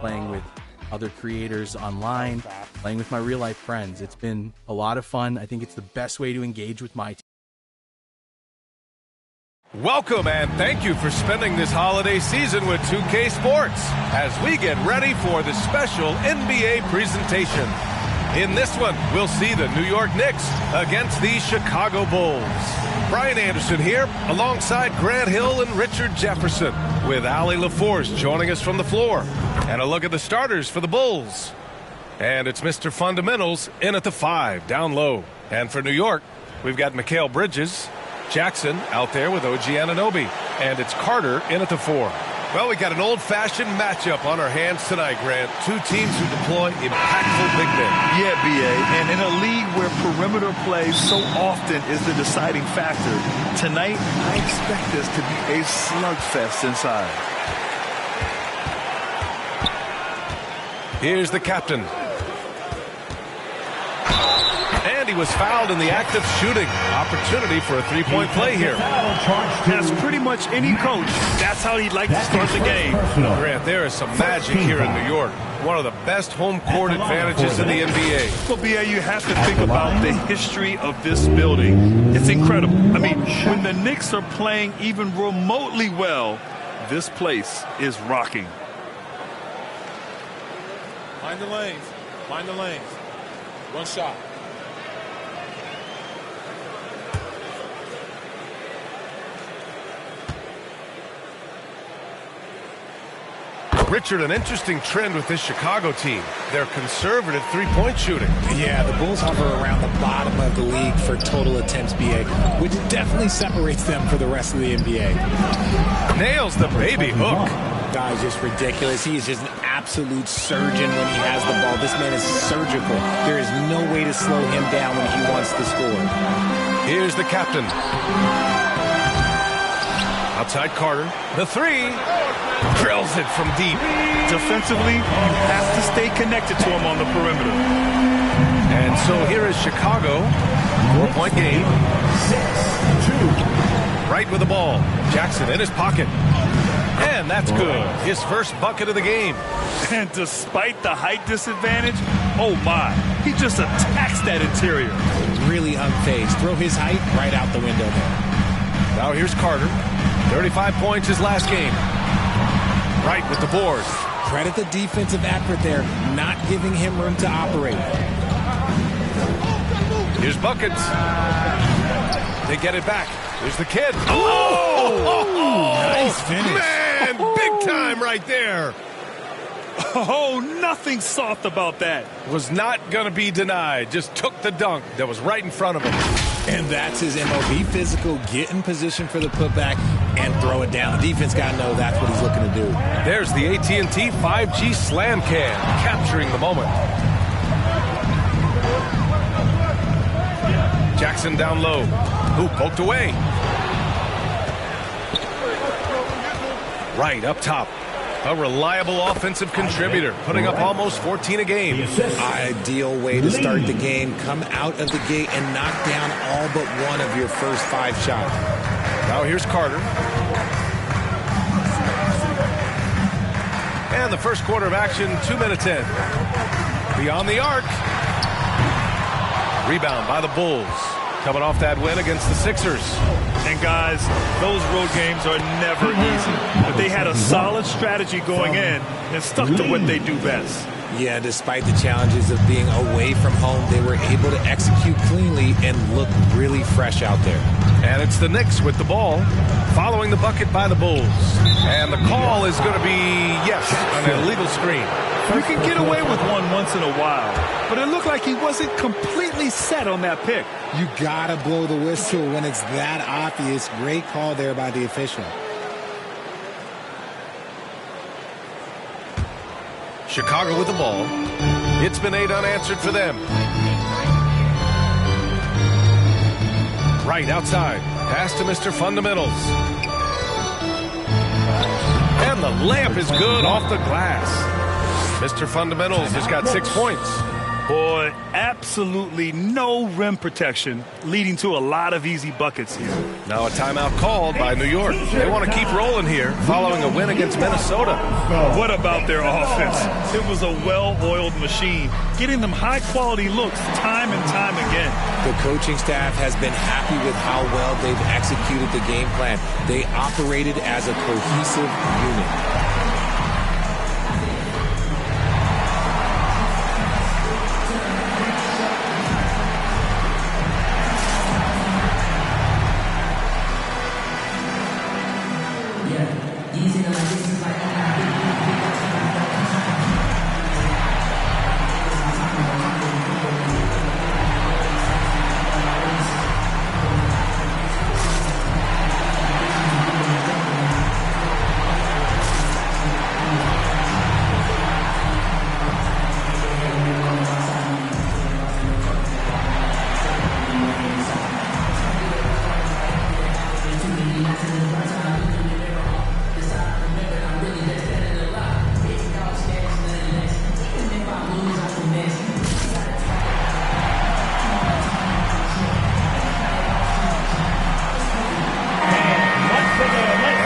playing with other creators online, playing with my real-life friends. It's been a lot of fun. I think it's the best way to engage with my team. Welcome and thank you for spending this holiday season with 2K Sports as we get ready for the special NBA presentation. In this one, we'll see the New York Knicks against the Chicago Bulls. Brian Anderson here alongside Grant Hill and Richard Jefferson with Allie LaForce joining us from the floor. And a look at the starters for the Bulls. And it's Mr. Fundamentals in at the 5, down low. And for New York, we've got Mikal Bridges, Jackson out there with OG Anunoby, and it's Carter in at the 4. Well, we got an old-fashioned matchup on our hands tonight, Grant. Two teams who deploy impactful big men. Yeah, B.A., and in a league where perimeter play so often is the deciding factor, tonight I expect this to be a slugfest inside. Here's the captain. And he was fouled in the act of shooting. Opportunity for a three-point play here. As pretty much any coach, that's how he'd like to start the game. Grant, there is some magic here in New York. One of the best home court advantages in the NBA. Well, B.A., you have to think about the history of this building. It's incredible. I mean, when the Knicks are playing even remotely well, this place is rocking. Find the lanes. Find the lanes. One shot. Richard, an interesting trend with this Chicago team. They're conservative three-point shooting. Yeah, the Bulls hover around the bottom of the league for total attempts, BA, which definitely separates them for the rest of the NBA. Nails the baby hook. Guy's just ridiculous. He is just an absolute surgeon when he has the ball. This man is surgical. There is no way to slow him down when he wants to score. Here's the captain. Outside Carter. The 3. Drills it from deep. Defensively, you have to stay connected to him on the perimeter. And so here is Chicago. 4-point game. 6-2. Right with the ball. Jackson in his pocket. And that's good. His first bucket of the game. And despite the height disadvantage, oh my, he just attacks that interior. Really unfazed. Throw his height right out the window there. Now here's Carter. 35 points his last game. Right with the board. Credit the defensive effort there, not giving him room to operate. Here's buckets. They get it back. Here's the kid. Oh! Nice finish. Man, big time right there. Oh, nothing soft about that. Was not going to be denied. Just took the dunk that was right in front of him. And that's his MO. Be physical, get in position for the putback, and throw it down. The defense got to know that's what he's looking to do. There's the AT&T 5G Slam Cam, capturing the moment. Jackson down low. Who poked away? Right up top. A reliable offensive contributor, putting up almost 14 a game. Ideal way to start the game. Come out of the gate and knock down all but one of your first 5 shots. Now here's Carter. And the first quarter of action, 2 minutes in. Beyond the arc. Rebound by the Bulls. Coming off that win against the Sixers. And guys, those road games are never easy. But they had a solid strategy going in and stuck to what they do best. Yeah, despite the challenges of being away from home, they were able to execute cleanly and look really fresh out there. And it's the Knicks with the ball, following the bucket by the Bulls. And the call is going to be, yes, an illegal screen. You can get away with one once in a while, but it looked like he wasn't completely set on that pick. You gotta blow the whistle when it's that obvious. Great call there by the official. Chicago with the ball. It's been 8 unanswered for them. Right outside. Pass to Mr. Fundamentals. And the layup is good off the glass. Mr. Fundamentals has got 6 points. Boy, absolutely no rim protection, leading to a lot of easy buckets here. Now a timeout called by New York. They want to keep rolling here following a win against Minnesota. What about their offense? It was a well-oiled machine, getting them high-quality looks time and time again. The coaching staff has been happy with how well they've executed the game plan. They operated as a cohesive unit.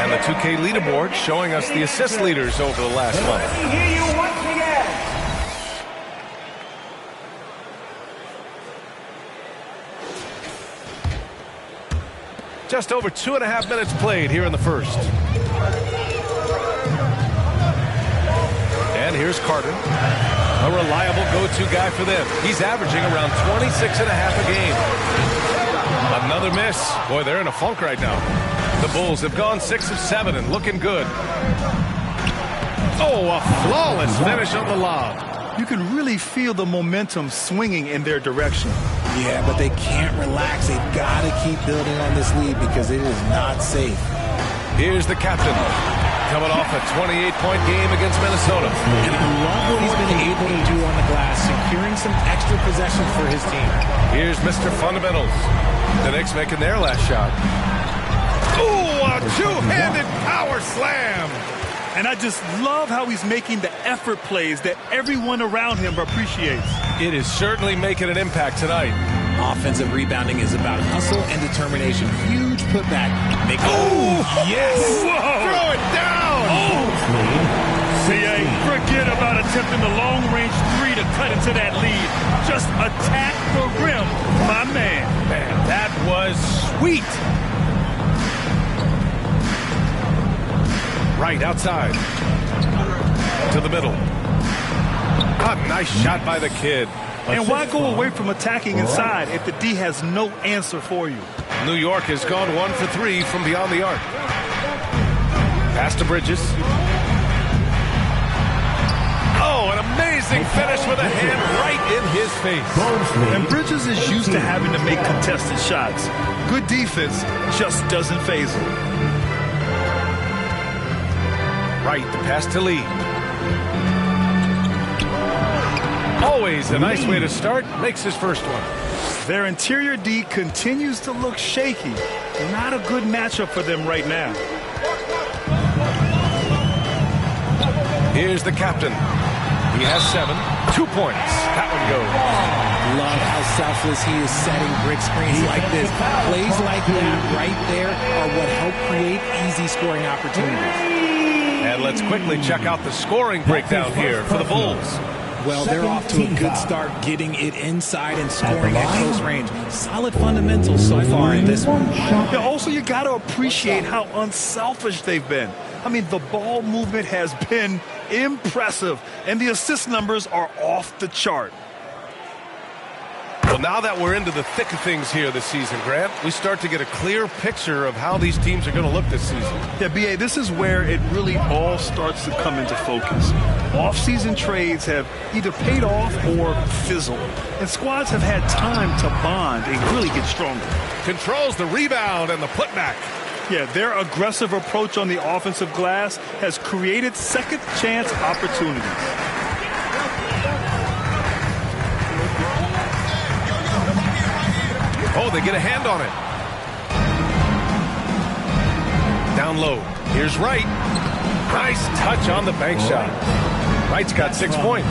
And the 2K leaderboard showing us the assist leaders over the last month. Just over 2.5 minutes played here in the first. And here's Carter, a reliable go-to guy for them. He's averaging around 26.5 a game. Another miss. Boy, they're in a funk right now. The Bulls have gone 6 of 7 and looking good. Oh, a flawless finish on the lob. You can really feel the momentum swinging in their direction. Yeah, but they can't relax. They've got to keep building on this lead because it is not safe. Here's the captain, coming off a 28-point game against Minnesota. And I love what he's been able to do on the glass, securing some extra possessions for his team. Here's Mr. Fundamentals. The Knicks making their last shot. Ooh, a two-handed power slam. And I just love how he's making the effort plays that everyone around him appreciates. It is certainly making an impact tonight. Offensive rebounding is about hustle and determination. Huge putback. Oh, yes! Whoa. Throw it down! CA, forget about attempting the long-range three to cut into that lead. Just attack the rim, my man. Man, that was sweet. Right outside. To the middle. A nice shot by the kid. And why go away from attacking inside if the D has no answer for you? New York has gone 1 for 3 from beyond the arc. Pass to Bridges. Oh, an amazing finish with a hand right in his face. And Bridges is used to having to make contested shots. Good defense just doesn't faze him. Right, the pass to Lee. Always a nice way to start. Makes his first one. Their interior D continues to look shaky. Not a good matchup for them right now. Here's the captain. He has 7. 2 points. That one goes. Love how selfless he is setting brick screens like this. Plays like that right there are what help create easy scoring opportunities. And let's quickly check out the scoring breakdown here for the Bulls. Well, they're off to a good start getting it inside and scoring at close range. Solid fundamentals so far in this one. Yeah, also, you got to appreciate how unselfish they've been. I mean, the ball movement has been impressive, and the assist numbers are off the chart. Well, now that we're into the thick of things here this season, Grant, we start to get a clear picture of how these teams are going to look this season. Yeah, B.A., this is where it really all starts to come into focus. Off-season trades have either paid off or fizzled, and squads have had time to bond and really get stronger. Controls the rebound and the putback. Yeah, their aggressive approach on the offensive glass has created second-chance opportunities. Oh, they get a hand on it. Down low. Here's Wright. Nice touch on the bank shot. Wright's got 6 points.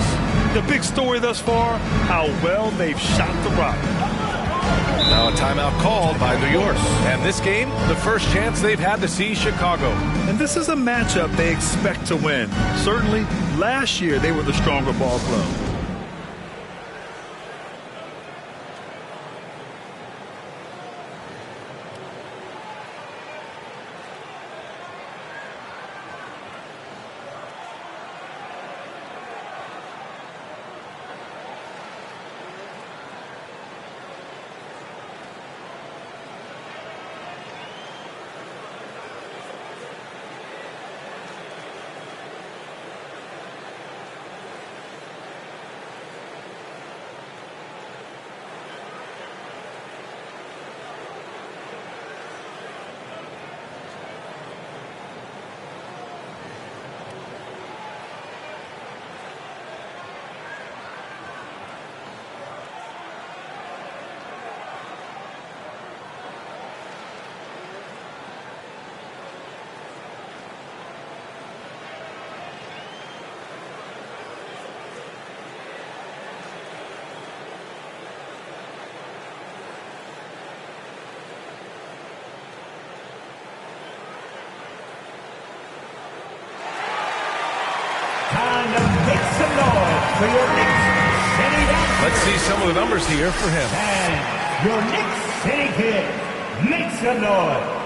The big story thus far, how well they've shot the rock. Now a timeout called by New York. And this game, the first chance they've had to see Chicago. And this is a matchup they expect to win. Certainly, last year they were the stronger ball club. Let's see some of the numbers here for him. And your Knicks City Kid, make some noise.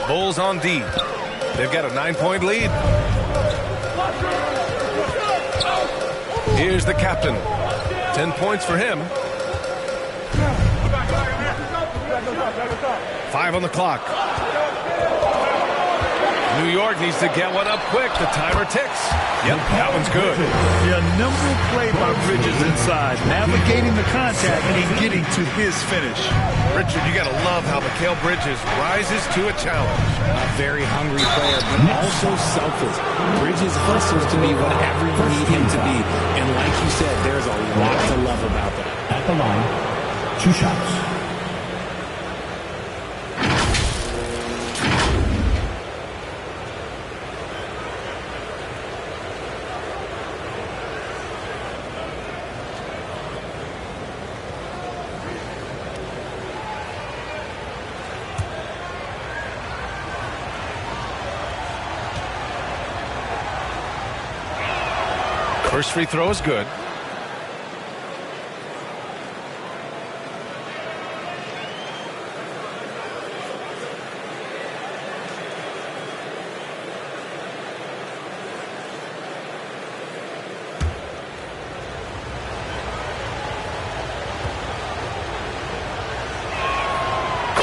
Bulls on D. They've got a 9-point lead. Here's the captain. 10 points for him. 5 on the clock. New York needs to get one up quick. The timer ticks. Yep, that one's good. Yeah, nimble play by Bridges inside, navigating the contact and getting to his finish. Richard, you got to love how Mikal Bridges rises to a challenge. A very hungry player, but also selfless. Bridges hustles to be whatever you need him to be. And like you said, there's a lot to love about that. At the line, 2 shots. First free throw is good.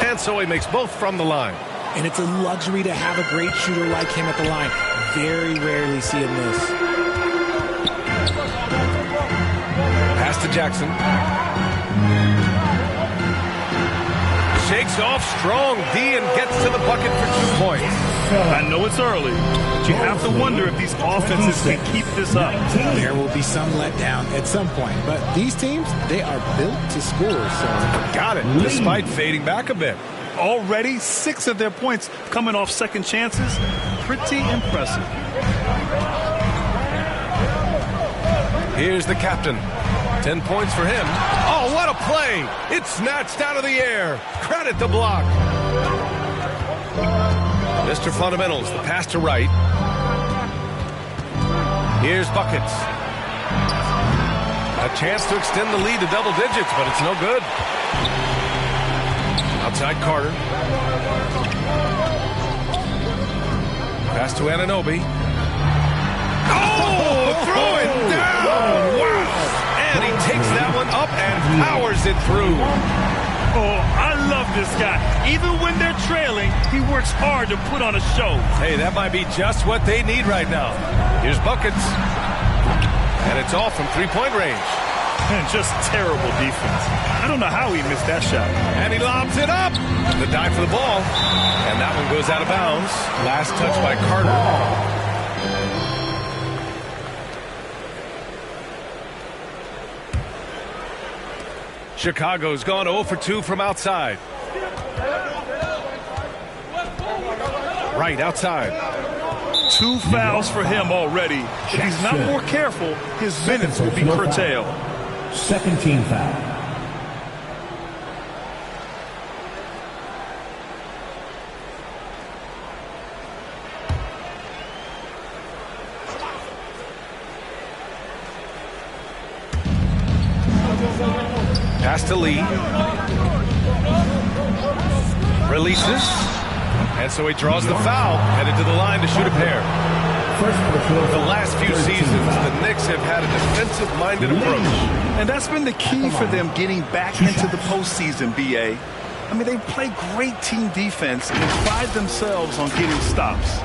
And so he makes both from the line. And it's a luxury to have a great shooter like him at the line. Very rarely see him miss. Pass to Jackson. Shakes off strong D and gets to the bucket for 2 points. I know it's early, but you have to wonder if these offenses can keep this up. There will be some letdown at some point, but these teams, they are built to score. So got it, despite fading back a bit. Already 6 of their points coming off second chances. Pretty impressive. Here's the captain. 10 points for him. Oh, what a play! It's snatched out of the air. Credit the block. Mr. Fundamentals, the pass to Wright. Here's Buckets. A chance to extend the lead to double digits, but it's no good. Outside Carter. Pass to Anunoby. Oh, throw it down! Wow! And he takes that one up and powers it through. Oh, I love this guy. Even when they're trailing, he works hard to put on a show. Hey, that might be just what they need right now. Here's Buckets. And it's off from three-point range. And just terrible defense. I don't know how he missed that shot. And he lobs it up. The dive for the ball. And that one goes out of bounds. Last touch by Carter. Chicago's gone 0 for 2 from outside. Right outside. 2 fouls for him already. If he's not more careful, his minutes will be curtailed. Second team foul. Pass to Lee. Releases. And so he draws the foul, headed to the line to shoot a pair. The last few seasons, the Knicks have had a defensive-minded approach. And that's been the key for them getting back into the postseason, B.A. I mean, they play great team defense and pride themselves on getting stops.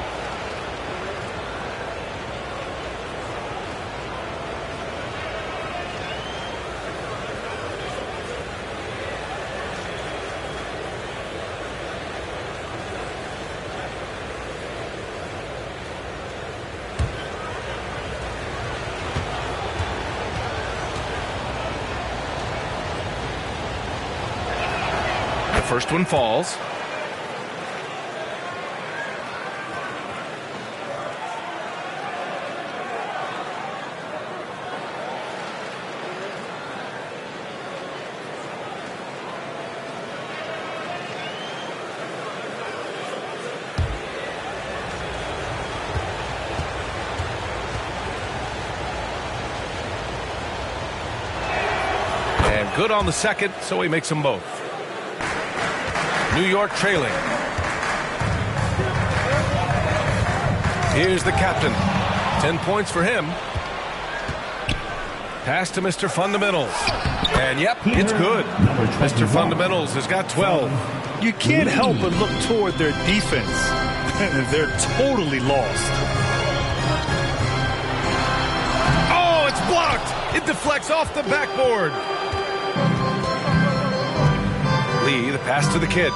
First one falls. And good on the second, so he makes them both. New York trailing. Here's the captain. 10 points for him. Pass to Mr. Fundamentals. And yep, it's good. Mr. Fundamentals has got 12. You can't help but look toward their defense. They're totally lost. Oh, it's blocked. It deflects off the backboard. Lee, the pass to the kid.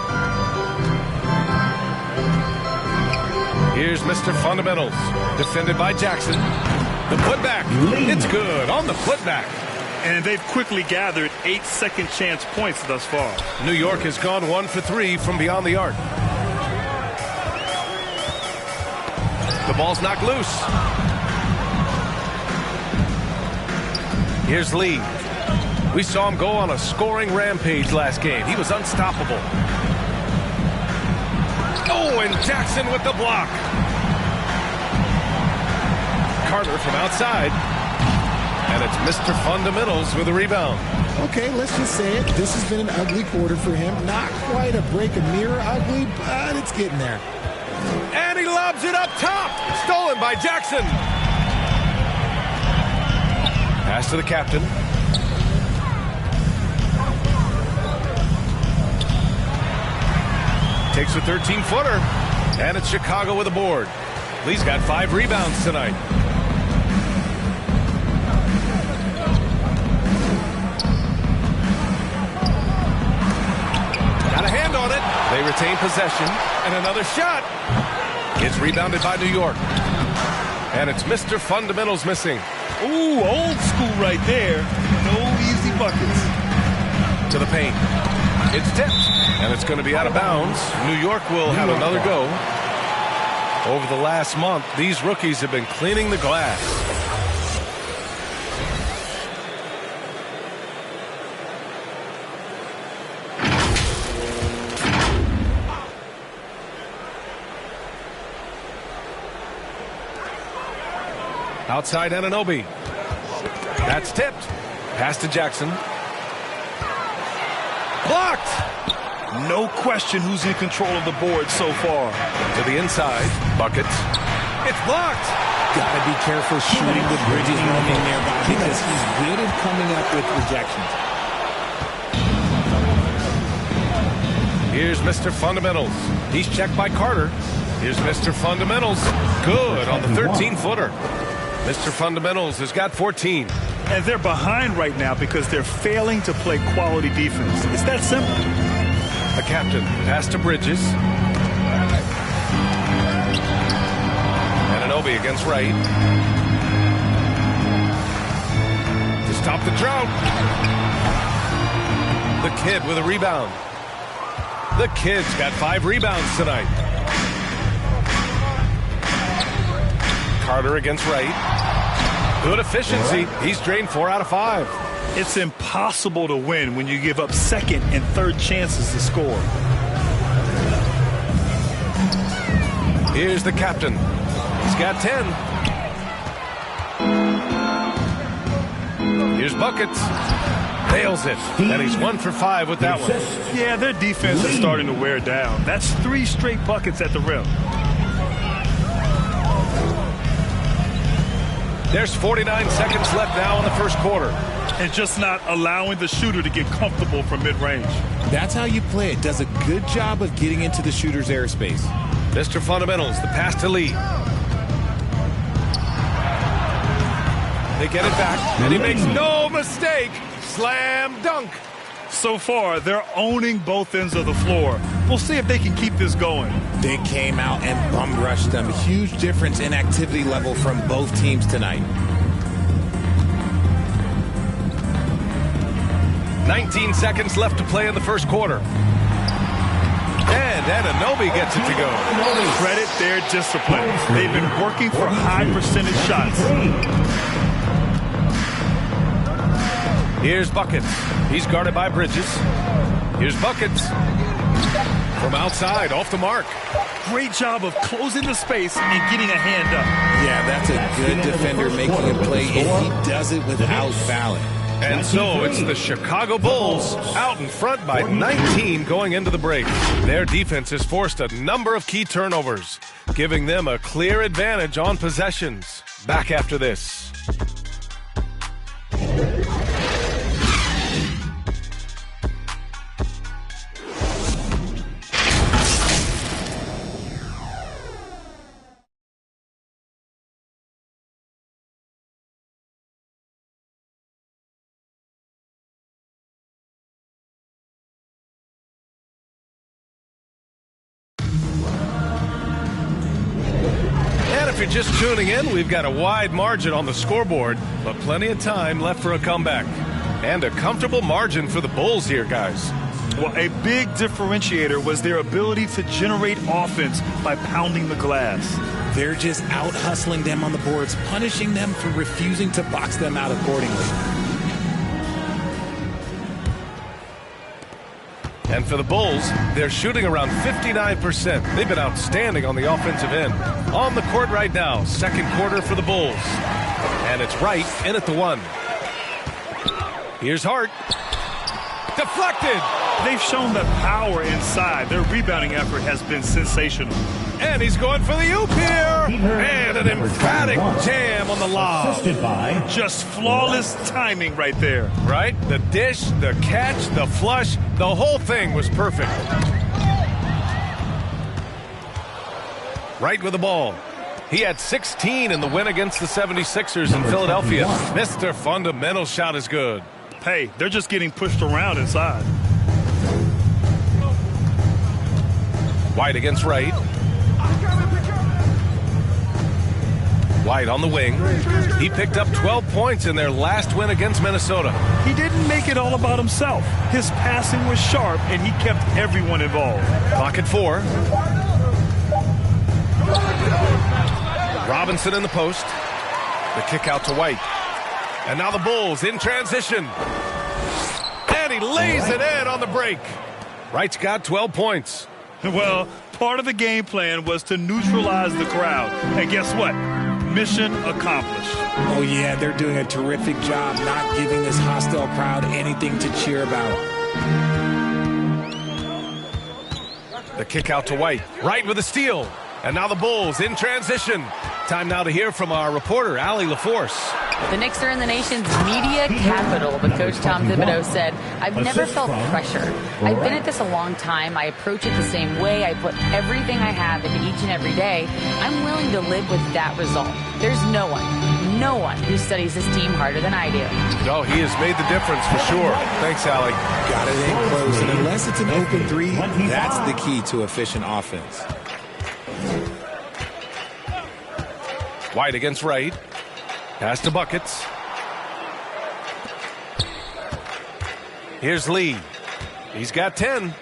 Here's Mr. Fundamentals, defended by Jackson. The putback, it's good on the putback. And they've quickly gathered 8 second chance points thus far. New York has gone 1 for 3 from beyond the arc. The ball's knocked loose. Here's Lee. We saw him go on a scoring rampage last game. He was unstoppable. Oh, and Jackson with the block. Carter from outside. And it's Mr. Fundamentals with a rebound. Okay, let's just say it. This has been an ugly quarter for him. Not quite a break a mirror ugly, but it's getting there. And he lobs it up top. Stolen by Jackson. Pass to the captain. Takes a 13-footer, and it's Chicago with a board. Lee's got 5 rebounds tonight. Got a hand on it. They retain possession, and another shot. It's rebounded by New York. And it's Mr. Fundamentals missing. Ooh, old school right there. No easy buckets. To the paint. It's tipped, and it's going to be out of bounds. New York will have another go. Over the last month, these rookies have been cleaning the glass. Outside Anunoby. That's tipped. Pass to Jackson. Blocked. No question who's in control of the board so far. To the inside. Buckets. It's blocked. Gotta be careful shooting with Bridges roaming nearby because he's good at coming up with rejections. Here's Mr. Fundamentals. He's checked by Carter. Here's Mr. Fundamentals. Good on the 13-footer. Mr. Fundamentals has got 14. And they're behind right now because they're failing to play quality defense. It's that simple. The captain pass to Bridges. Anunoby against Wright. To stop the drought. The kid with a rebound. The kid's got 5 rebounds tonight. Carter against Wright. Good efficiency. He's drained 4 out of 5. It's impossible to win when you give up second and third chances to score. Here's the captain. He's got 10. Here's buckets. Nails it. And he's 1 for 5 with that one. Yeah, their defense is starting to wear down. That's 3 straight buckets at the rim. There's 49 seconds left now in the first quarter. And just not allowing the shooter to get comfortable from mid-range. That's how you play it. Does a good job of getting into the shooter's airspace. Mr. Fundamentals, the pass to Lee. They get it back, and he makes no mistake. Slam dunk. So far, they're owning both ends of the floor. We'll see if they can keep this going. They came out and bum rushed them. Huge difference in activity level from both teams tonight. 19 seconds left to play in the first quarter. And Anunoby gets it to go. Credit their discipline. They've been working for high percentage shots. Here's Buckets. He's guarded by Bridges. Here's Buckets. From outside, off the mark. Great job of closing the space and getting a hand up. Yeah, that's a good defender making a play, and he does it without fouling. And so it's the Chicago Bulls out in front by 19 going into the break. Their defense has forced a number of key turnovers, giving them a clear advantage on possessions. Back after this. If you're just tuning in, we've got a wide margin on the scoreboard, but plenty of time left for a comeback. And a comfortable margin for the Bulls here, guys. Well, a big differentiator was their ability to generate offense by pounding the glass. They're just out-hustling them on the boards, punishing them for refusing to box them out accordingly. And for the Bulls, they're shooting around 59%. They've been outstanding on the offensive end. On the court right now, second quarter for the Bulls. And it's Wright in at the 1. Here's Hart. Deflected. They've shown the power inside. Their rebounding effort has been sensational. And he's going for the oop here. And an emphatic jam on the lob. Just flawless timing right there. Right? The dish, the catch, the flush, the whole thing was perfect. Right with the ball. He had 16 in the win against the 76ers in Philadelphia. Mr. Fundamental shot is good. Hey, they're just getting pushed around inside. White against Wright. White on the wing. He picked up 12 points in their last win against Minnesota. He didn't make it all about himself. His passing was sharp, and he kept everyone involved. Clock at 4. Robinson in the post. The kick out to White. And now the Bulls in transition. And he lays it in on the break. Wright's got 12 points. Well, part of the game plan was to neutralize the crowd. And guess what? Mission accomplished. Oh, yeah, they're doing a terrific job not giving this hostile crowd anything to cheer about. The kick out to White. Wright with a steal. And now the Bulls in transition. Time now to hear from our reporter, Allie LaForce. The Knicks are in the nation's media capital, but Coach Tom Thibodeau said, I've never felt pressure. I've been at this a long time. I approach it the same way. I put everything I have into each and every day. I'm willing to live with that result. There's no one who studies this team harder than I do. No, he has made the difference for sure. Thanks, Allie. Got it in close, and unless it's an open three, that's the key to efficient offense. White against Wright. Pass to Buckets. Here's Lee. He's got 10.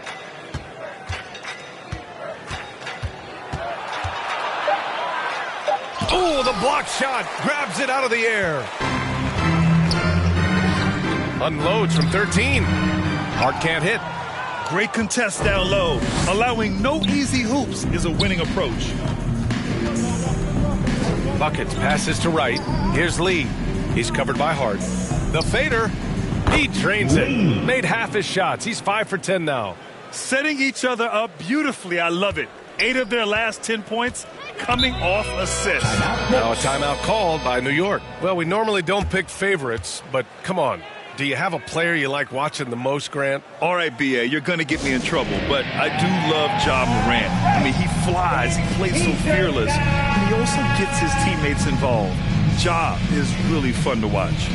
Ooh, the block shot grabs it out of the air. Unloads from 13. Hart can't hit. Great contest down low. Allowing no easy hoops is a winning approach. Buckets passes to right. Here's Lee. He's covered by Hart. The fader. He drains it. Made half his shots. He's 5 for 10 now. Setting each other up beautifully. I love it. 8 of their last 10 points coming off assists. Now a timeout called by New York. Well, we normally don't pick favorites, but come on. Do you have a player you like watching the most, Grant? All right, B.A., you're going to get me in trouble, but I do love Ja Morant. I mean, he flies, he plays so fearless, and he also gets his teammates involved. Ja is really fun to watch.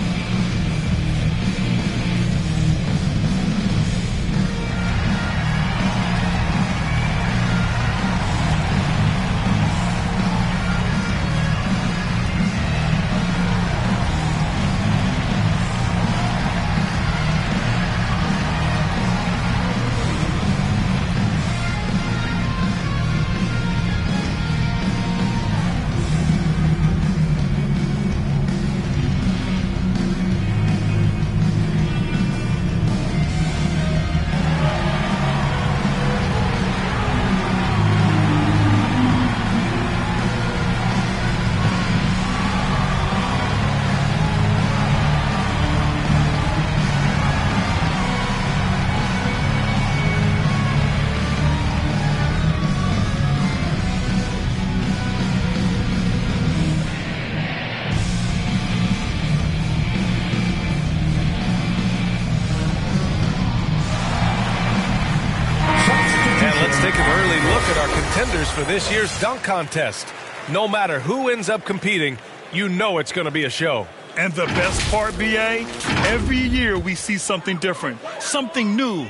For this year's dunk contest. No matter who ends up competing, you know it's going to be a show. And the best part, B.A., every year we see something different, something new.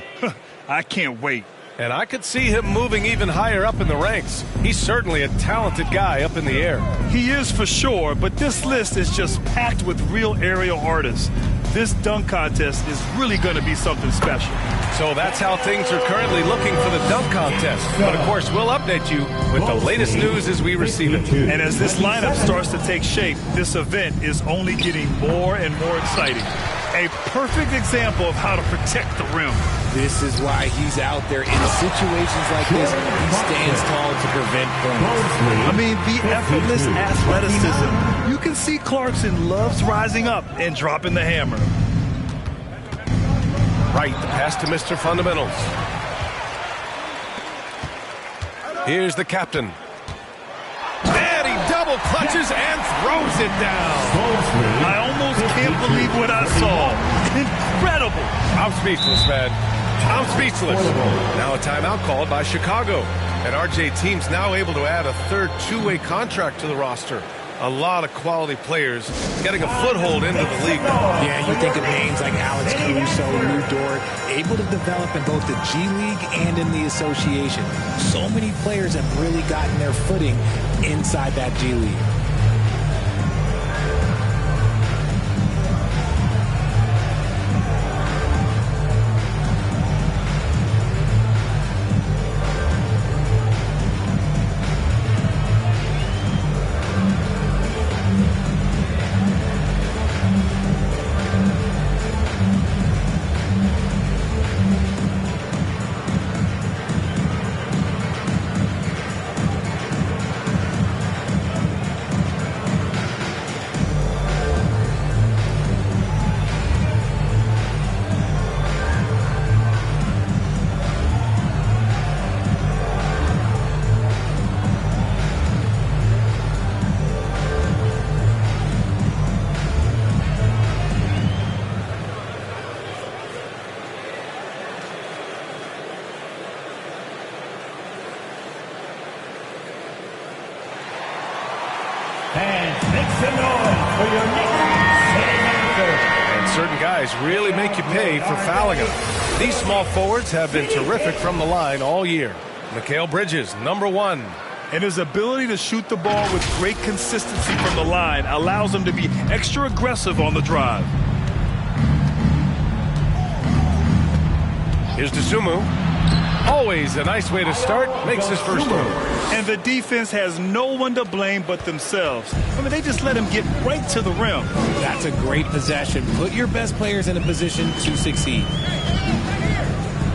I can't wait. And I could see him moving even higher up in the ranks. He's certainly a talented guy up in the air. He is for sure, but this list is just packed with real aerial artists. This dunk contest is really going to be something special. So that's how things are currently looking for the dunk contest. But of course, we'll update you with the latest news as we receive it. And as this lineup starts to take shape, this event is only getting more and more exciting. A perfect example of how to protect the rim. This is why he's out there in situations like this. He stands tall to prevent points. I mean, the effortless athleticism. You can see Clarkson loves rising up and dropping the hammer. Right, the pass to Mr. Fundamentals. Here's the captain. And he double clutches and throws it down. I almost can't believe what I saw. Incredible. I'm speechless, man. I'm speechless. Now a timeout called by Chicago. And RJ team's now able to add a third two-way contract to the roster. A lot of quality players getting a foothold into the league. Yeah, you think of names like Alex Caruso, Lou Dort, able to develop in both the G League and in the association. So many players have really gotten their footing inside that G League. Really make you pay for fouling them. These small forwards have been terrific from the line all year. Mikal Bridges, #1. And his ability to shoot the ball with great consistency from the line allows him to be extra aggressive on the drive. Here's Dosunmu. Always a nice way to start. Makes his first move. And the defense has no one to blame but themselves. I mean, they just let him get right to the rim. That's a great possession. Put your best players in a position to succeed.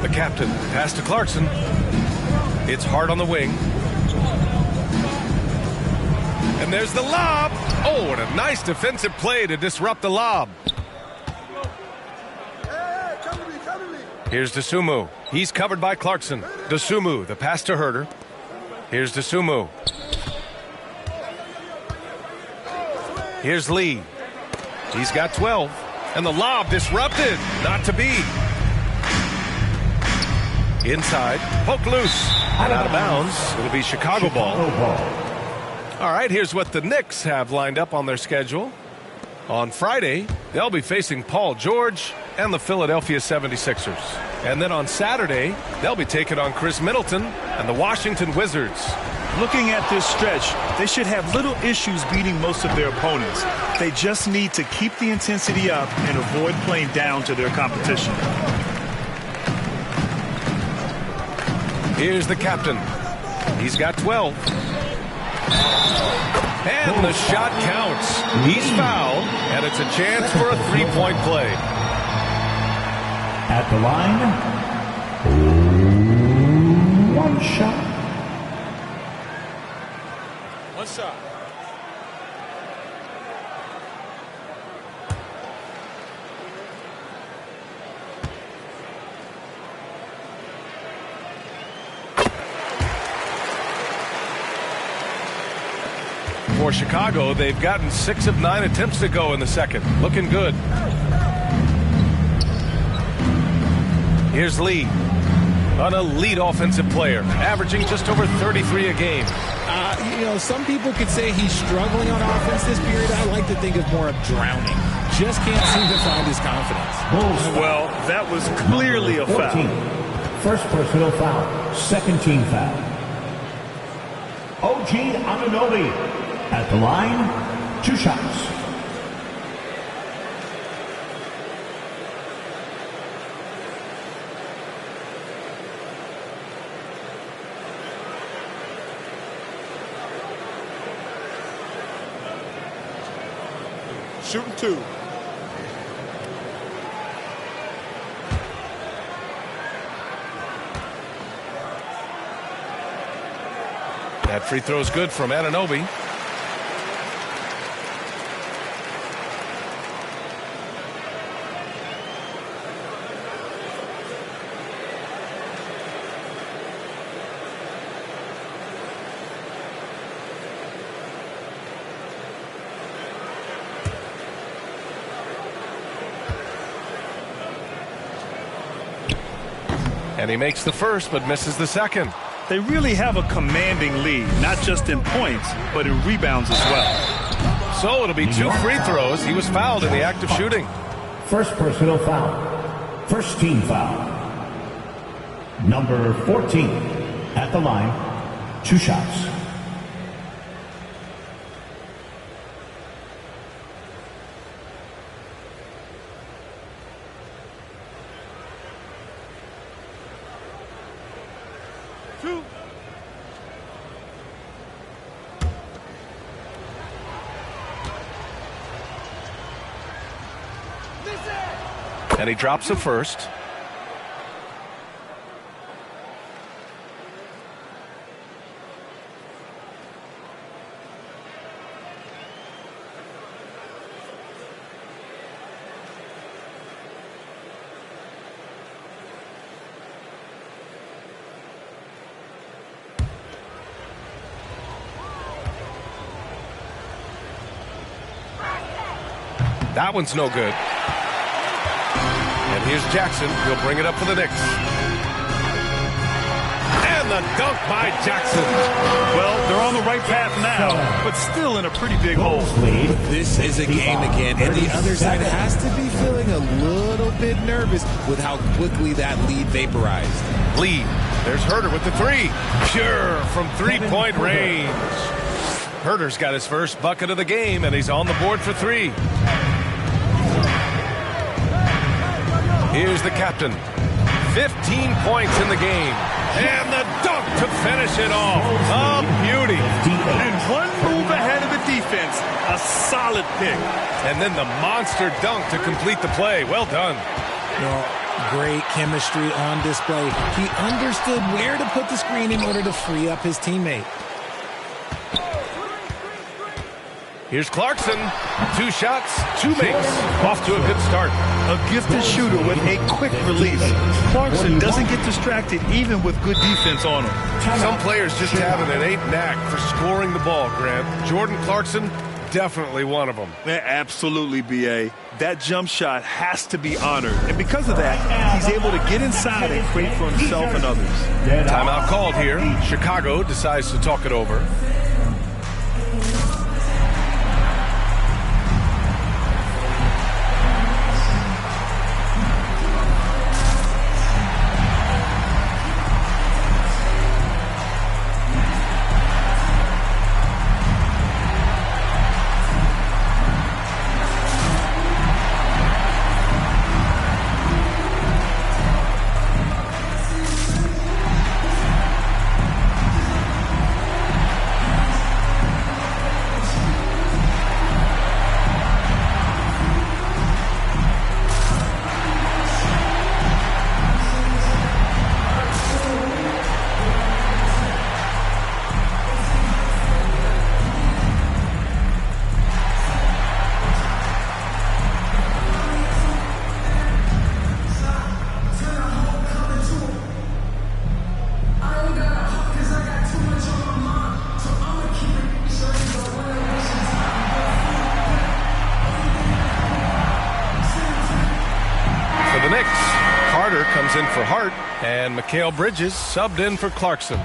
The captain, pass to Clarkson. It's hard on the wing. And there's the lob. Oh, what a nice defensive play to disrupt the lob. Here's Dosunmu. He's covered by Clarkson. Dosunmu, the pass to Herder. Here's Dosunmu. Here's Lee. He's got 12. And the lob disrupted. Not to be. Inside. Poke loose. And out of bounds. It'll be Chicago ball. All right, here's what the Knicks have lined up on their schedule. On Friday, they'll be facing Paul George and the Philadelphia 76ers. And then on Saturday, they'll be taking on Chris Middleton and the Washington Wizards. Looking at this stretch, they should have little issues beating most of their opponents. They just need to keep the intensity up and avoid playing down to their competition. Here's the captain. He's got 12. And the shot counts. He's fouled, and it's a chance for a three-point play. At the line, one shot. One shot. For Chicago, they've gotten 6 of 9 attempts to go in the second. Looking good. Here's Lee, an elite offensive player, averaging just over 33 a game. You know, some people could say he's struggling on offense this period. I like to think of more of drowning. Just can't seem to find his confidence. Well, that was clearly a foul. First personal foul. Second team foul. OG Anunoby. At the line, 2 shots. Shooting 2. That free throw is good from Anunoby. And he makes the first, but misses the second. They really have a commanding lead, not just in points, but in rebounds as well. So it'll be 2 free throws. He was fouled in the act of shooting. First personal foul. First team foul. Number 14 at the line, 2 shots. And he drops the first. That one's no good. And here's Jackson. He'll bring it up for the Knicks. And the dunk by Jackson. Well, they're on the right path now, but still in a pretty big hole. This is a game again, and the other side has to be feeling a little bit nervous with how quickly that lead vaporized. Lee. There's Herder with the 3. Pure from three-point range. Herder's got his first bucket of the game, and he's on the board for 3. Here's the captain. 15 points in the game. And the dunk to finish it off. A beauty. And one move ahead of the defense. A solid pick. And then the monster dunk to complete the play. Well done. Well, great chemistry on display. He understood where to put the screen in order to free up his teammate. Here's Clarkson. 2 shots, 2 makes. Off to a good start. A gifted shooter with a quick release. Clarkson doesn't get distracted even with good defense on him. Some players just have an innate knack for scoring the ball, Grant. Jordan Clarkson, definitely one of them. Yeah, absolutely, B.A. That jump shot has to be honored. And because of that, he's able to get inside and create for himself and others. Timeout called here. Chicago decides to talk it over. Comes in for Hart, and Mikal Bridges subbed in for Clarkson.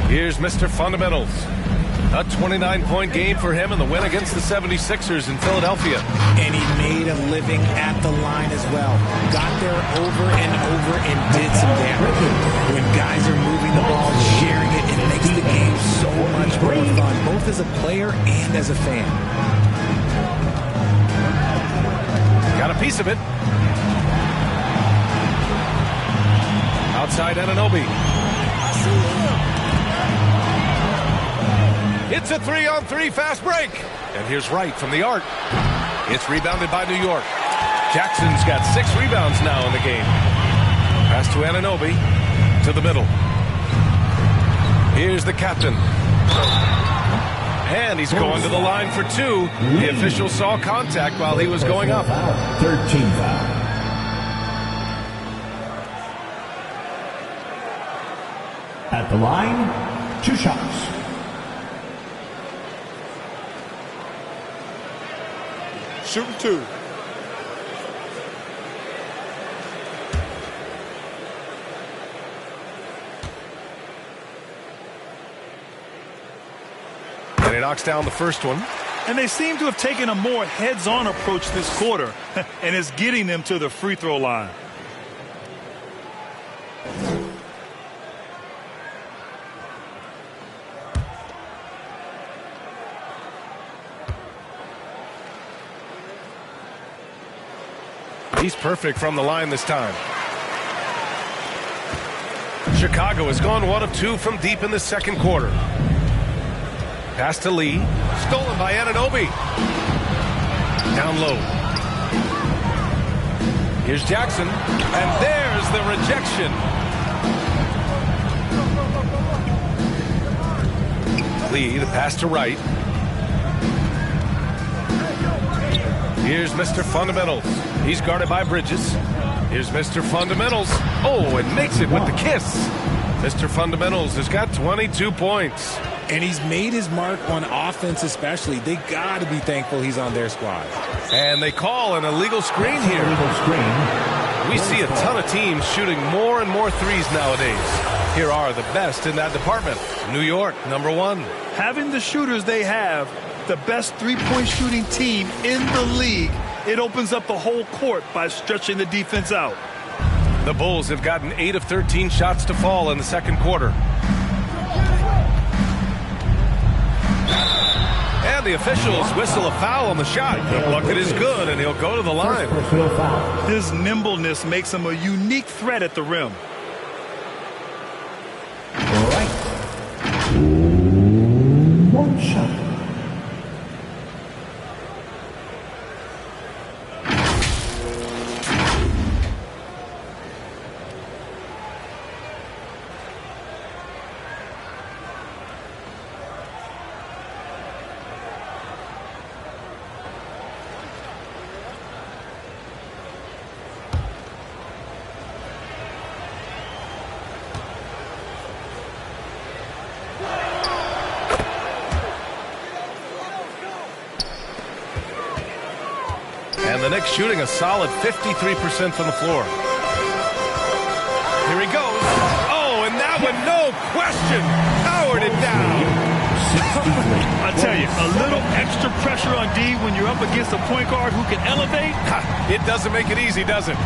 Here's Mr. Fundamentals. A 29-point game for him in the win against the 76ers in Philadelphia. And he made a living at the line as well. Got there over and over and did some damage. When guys are moving the ball, sharing it, it makes the game so much more fun, both as a player and as a fan. Got a piece of it. Outside Anunoby. It's a 3-on-3 fast break. And here's Wright from the arc. It's rebounded by New York. Jackson's got 6 rebounds now in the game. Pass to Anunoby. To the middle. Here's the captain. And he's going to the line for 2. The official saw contact while he was going up. 13 foul. At the line, 2 shots. Shooting 2. And he knocks down the first one. And they seem to have taken a more heads-on approach this quarter, and it's getting them to the free throw line. He's perfect from the line this time. Chicago has gone 1 of 2 from deep in the second quarter. Pass to Lee. Stolen by Anunoby. Down low. Here's Jackson. And there's the rejection. Lee, the pass to Wright. Here's Mr. Fundamentals. He's guarded by Bridges. Here's Mr. Fundamentals. Oh, and makes it with the kiss. Mr. Fundamentals has got 22 points. And he's made his mark on offense especially. They got to be thankful he's on their squad. And they call an illegal screen here. We see a ton of teams shooting more and more threes nowadays. Here are the best in that department. New York, #1. Having the shooters they have, the best three-point shooting team in the league, it opens up the whole court by stretching the defense out. The Bulls have gotten 8 of 13 shots to fall in the second quarter. And And the officials whistle a foul on the shot. The bucket is good, and he'll go to the line. His nimbleness makes him a unique threat at the rim. All right. One shot. And the Knicks shooting a solid 53% from the floor. Here he goes. Oh, and that one, no question, powered it down. I tell you, a little extra pressure on D when you're up against a point guard who can elevate. It doesn't make it easy, does it?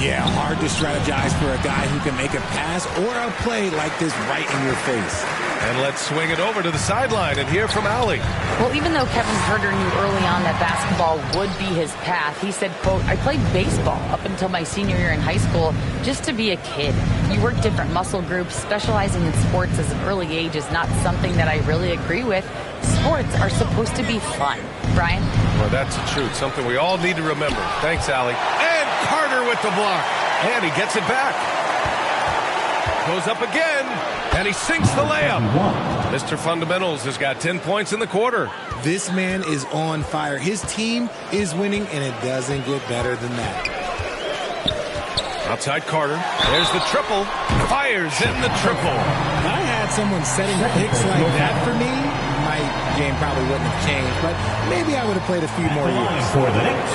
Yeah, hard to strategize for a guy who can make a pass or a play like this right in your face. And let's swing it over to the sideline and hear from Allie. Well, even though Kevin Huerter knew early on that basketball would be his path, he said, quote, I played baseball up until my senior year in high school just to be a kid. You work different muscle groups. Specializing in sports as an early age is not something that I really agree with. Sports are supposed to be fun. Brian? Well, that's the truth. Something we all need to remember. Thanks, Allie. And Carter with the block. And he gets it back. Goes up again. And he sinks the layup. Mr. Fundamentals has got 10 points in the quarter. This man is on fire. His team is winning, and it doesn't get better than that. Outside Carter. There's the triple. Fires in the triple. If I had someone setting picks like that for me, my game probably wouldn't have changed, but maybe I would have played a few more years. For the Knicks,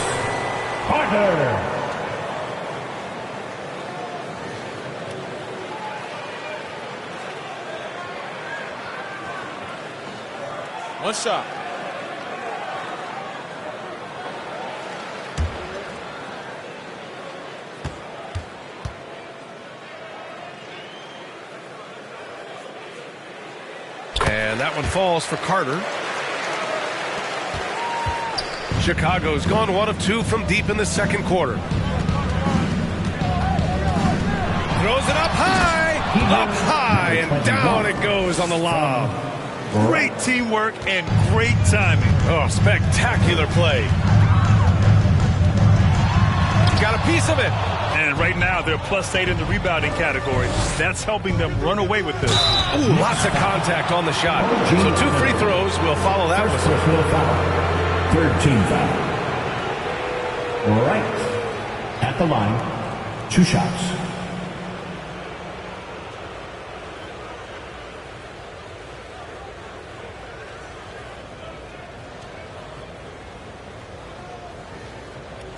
Carter. One shot. And that one falls for Carter. Chicago's gone 1 of 2 from deep in the second quarter. Throws it up high, and down it goes on the lob. Great teamwork and great timing. Oh, spectacular play. Got a piece of it. And right now, they're +8 in the rebounding category. That's helping them run away with this. Ooh, lots of contact on the shot. So 2 free throws will follow that whistle. Third team foul. All right. At the line, 2 shots.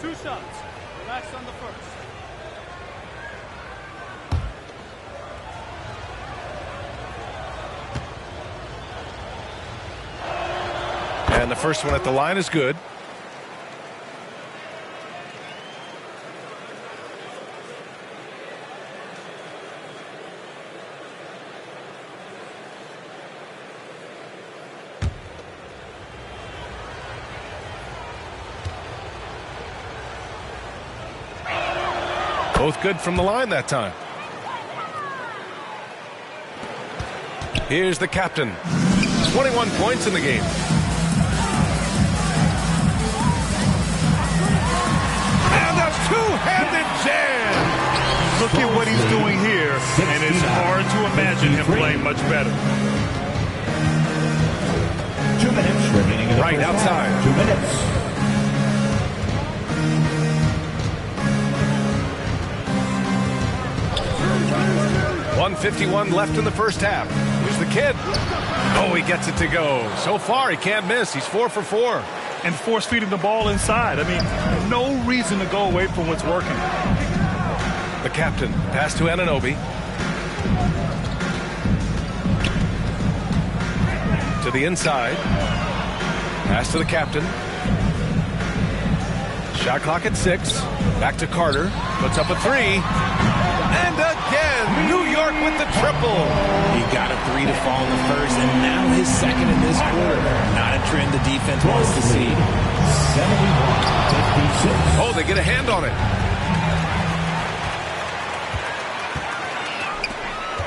Two shots. Relax on the first. And the first one at the line is good. Both good from the line that time. Here's the captain. 21 points in the game. And a two-handed jam. Look at what he's doing here, and it's hard to imagine him playing much better. 2 minutes remaining in the Right outside. 2 minutes. .151 left in the first half. Here's the kid. Oh, he gets it to go. So far, he can't miss. He's 4 for 4. And force feeding the ball inside. I mean, no reason to go away from what's working. The captain. Pass to Anunoby. To the inside. Pass to the captain. Shot clock at 6. Back to Carter. Puts up a 3. And again, New York York with the triple. He got a 3 to fall in the first, and now his second in this quarter. Not a trend the defense wants to see. 71-56. Oh, they get a hand on it.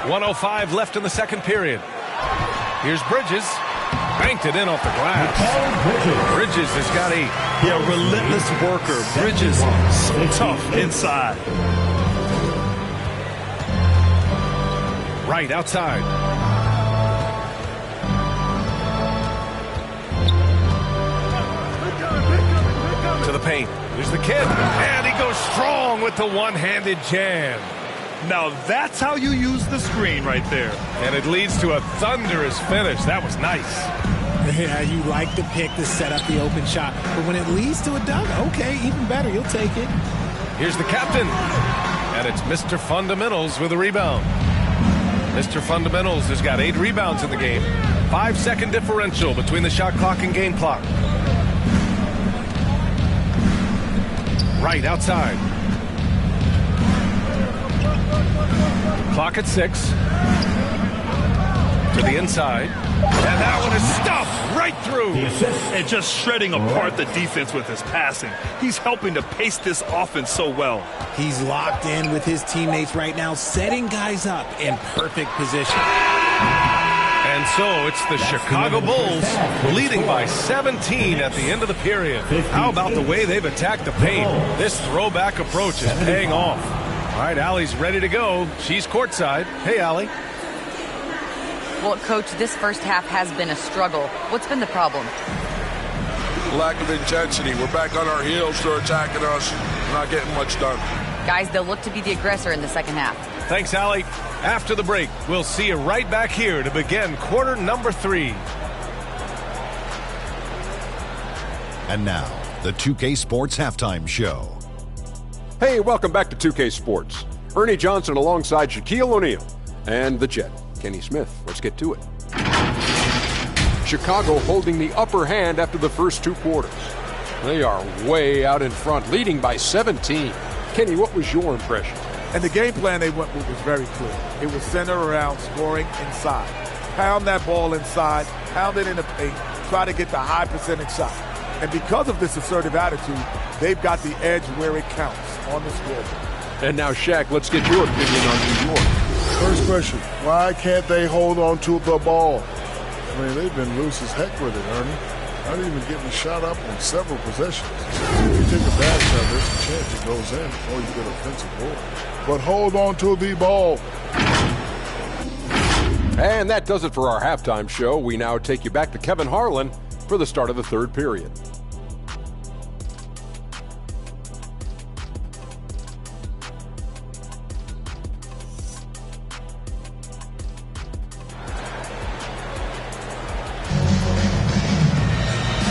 1:05 left in the second period. Here's Bridges. Banked it in off the glass. Bridges has got a relentless worker. Bridges, so tough inside. right outside. To the paint. Here's the kid. And he goes strong with the one-handed jam. Now that's how you use the screen right there. And it leads to a thunderous finish. That was nice. Yeah, you like the pick to set up the open shot. But when it leads to a dunk, okay, even better. You'll take it. Here's the captain. And it's Mr. Fundamentals with a rebound. Mr. Fundamentals has got 8 rebounds in the game. 5-second differential between the shot clock and game clock. Right outside. Clock at 6. To the inside. And that one is stuffed right through. And just shredding apart the defense with his passing. He's helping to pace this offense so well. He's locked in with his teammates right now, setting guys up in perfect position. And so it's the Chicago Bulls leading by 17 at the end of the period. How about the way they've attacked the paint? This throwback approach is paying off. All right, Allie's ready to go. She's courtside. Hey, Allie. Well, Coach, this first half has been a struggle. What's been the problem? Lack of intensity. We're back on our heels. They're attacking us. Not getting much done. Guys, they'll look to be the aggressor in the second half. Thanks, Allie. After the break, we'll see you right back here to begin quarter number 3. And now, the 2K Sports Halftime Show. Hey, welcome back to 2K Sports. Ernie Johnson alongside Shaquille O'Neal and the Jet, Kenny Smith. Let's get to it. Chicago holding the upper hand after the first 2 quarters. They are way out in front, leading by 17. Kenny, what was your impression? And the game plan they went with was very clear. It was centered around scoring inside. Pound that ball inside, pound it in the paint, try to get the high percentage shot. And because of this assertive attitude, they've got the edge where it counts on the scoreboard. And now, Shaq, let's get your opinion on New York. First question, why can't they hold on to the ball? I mean, they've been loose as heck with it, Ernie. Not even getting shot up on several possessions. If you take a bad shot, there's a chance it goes in, or you get offensive board. But hold on to the ball. And that does it for our halftime show. We now take you back to Kevin Harlan for the start of the third period.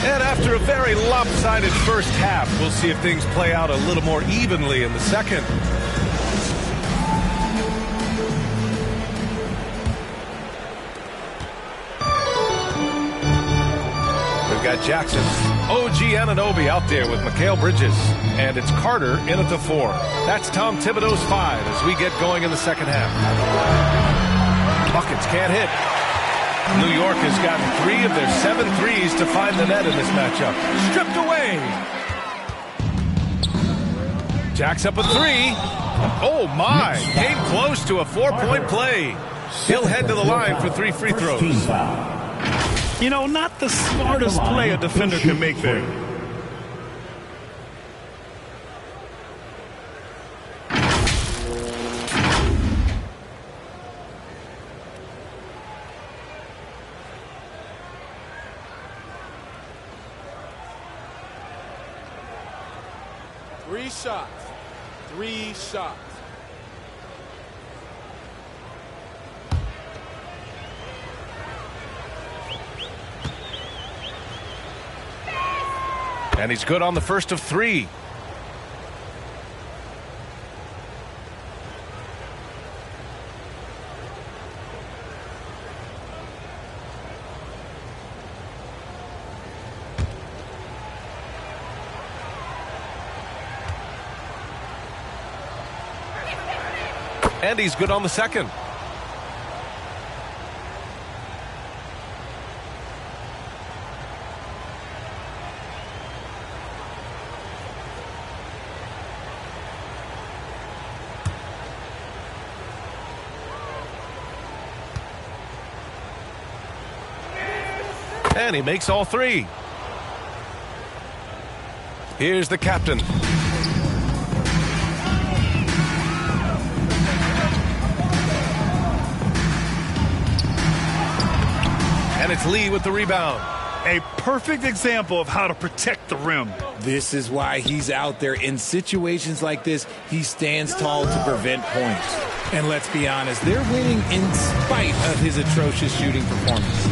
And after a very lopsided first half, we'll see if things play out a little more evenly in the second. We've got Jackson, OG Anunoby out there with Mikal Bridges. And it's Carter in at the 4. That's Tom Thibodeau's 5 as we get going in the second half. Buckets can't hit. New York has gotten 3 of their 7 threes to find the net in this matchup. Stripped away. Jacks up a 3. Oh, my. Came close to a 4-point play. He'll head to the line for 3 free throws. You know, not the smartest play a defender can make there. Three shots. And he's good on the first of 3. And he's good on the second. And he makes all three. Here's the captain. And it's Lee with the rebound. A perfect example of how to protect the rim. This is why he's out there. In situations like this, he stands tall to prevent points. And let's be honest, they're winning in spite of his atrocious shooting performance.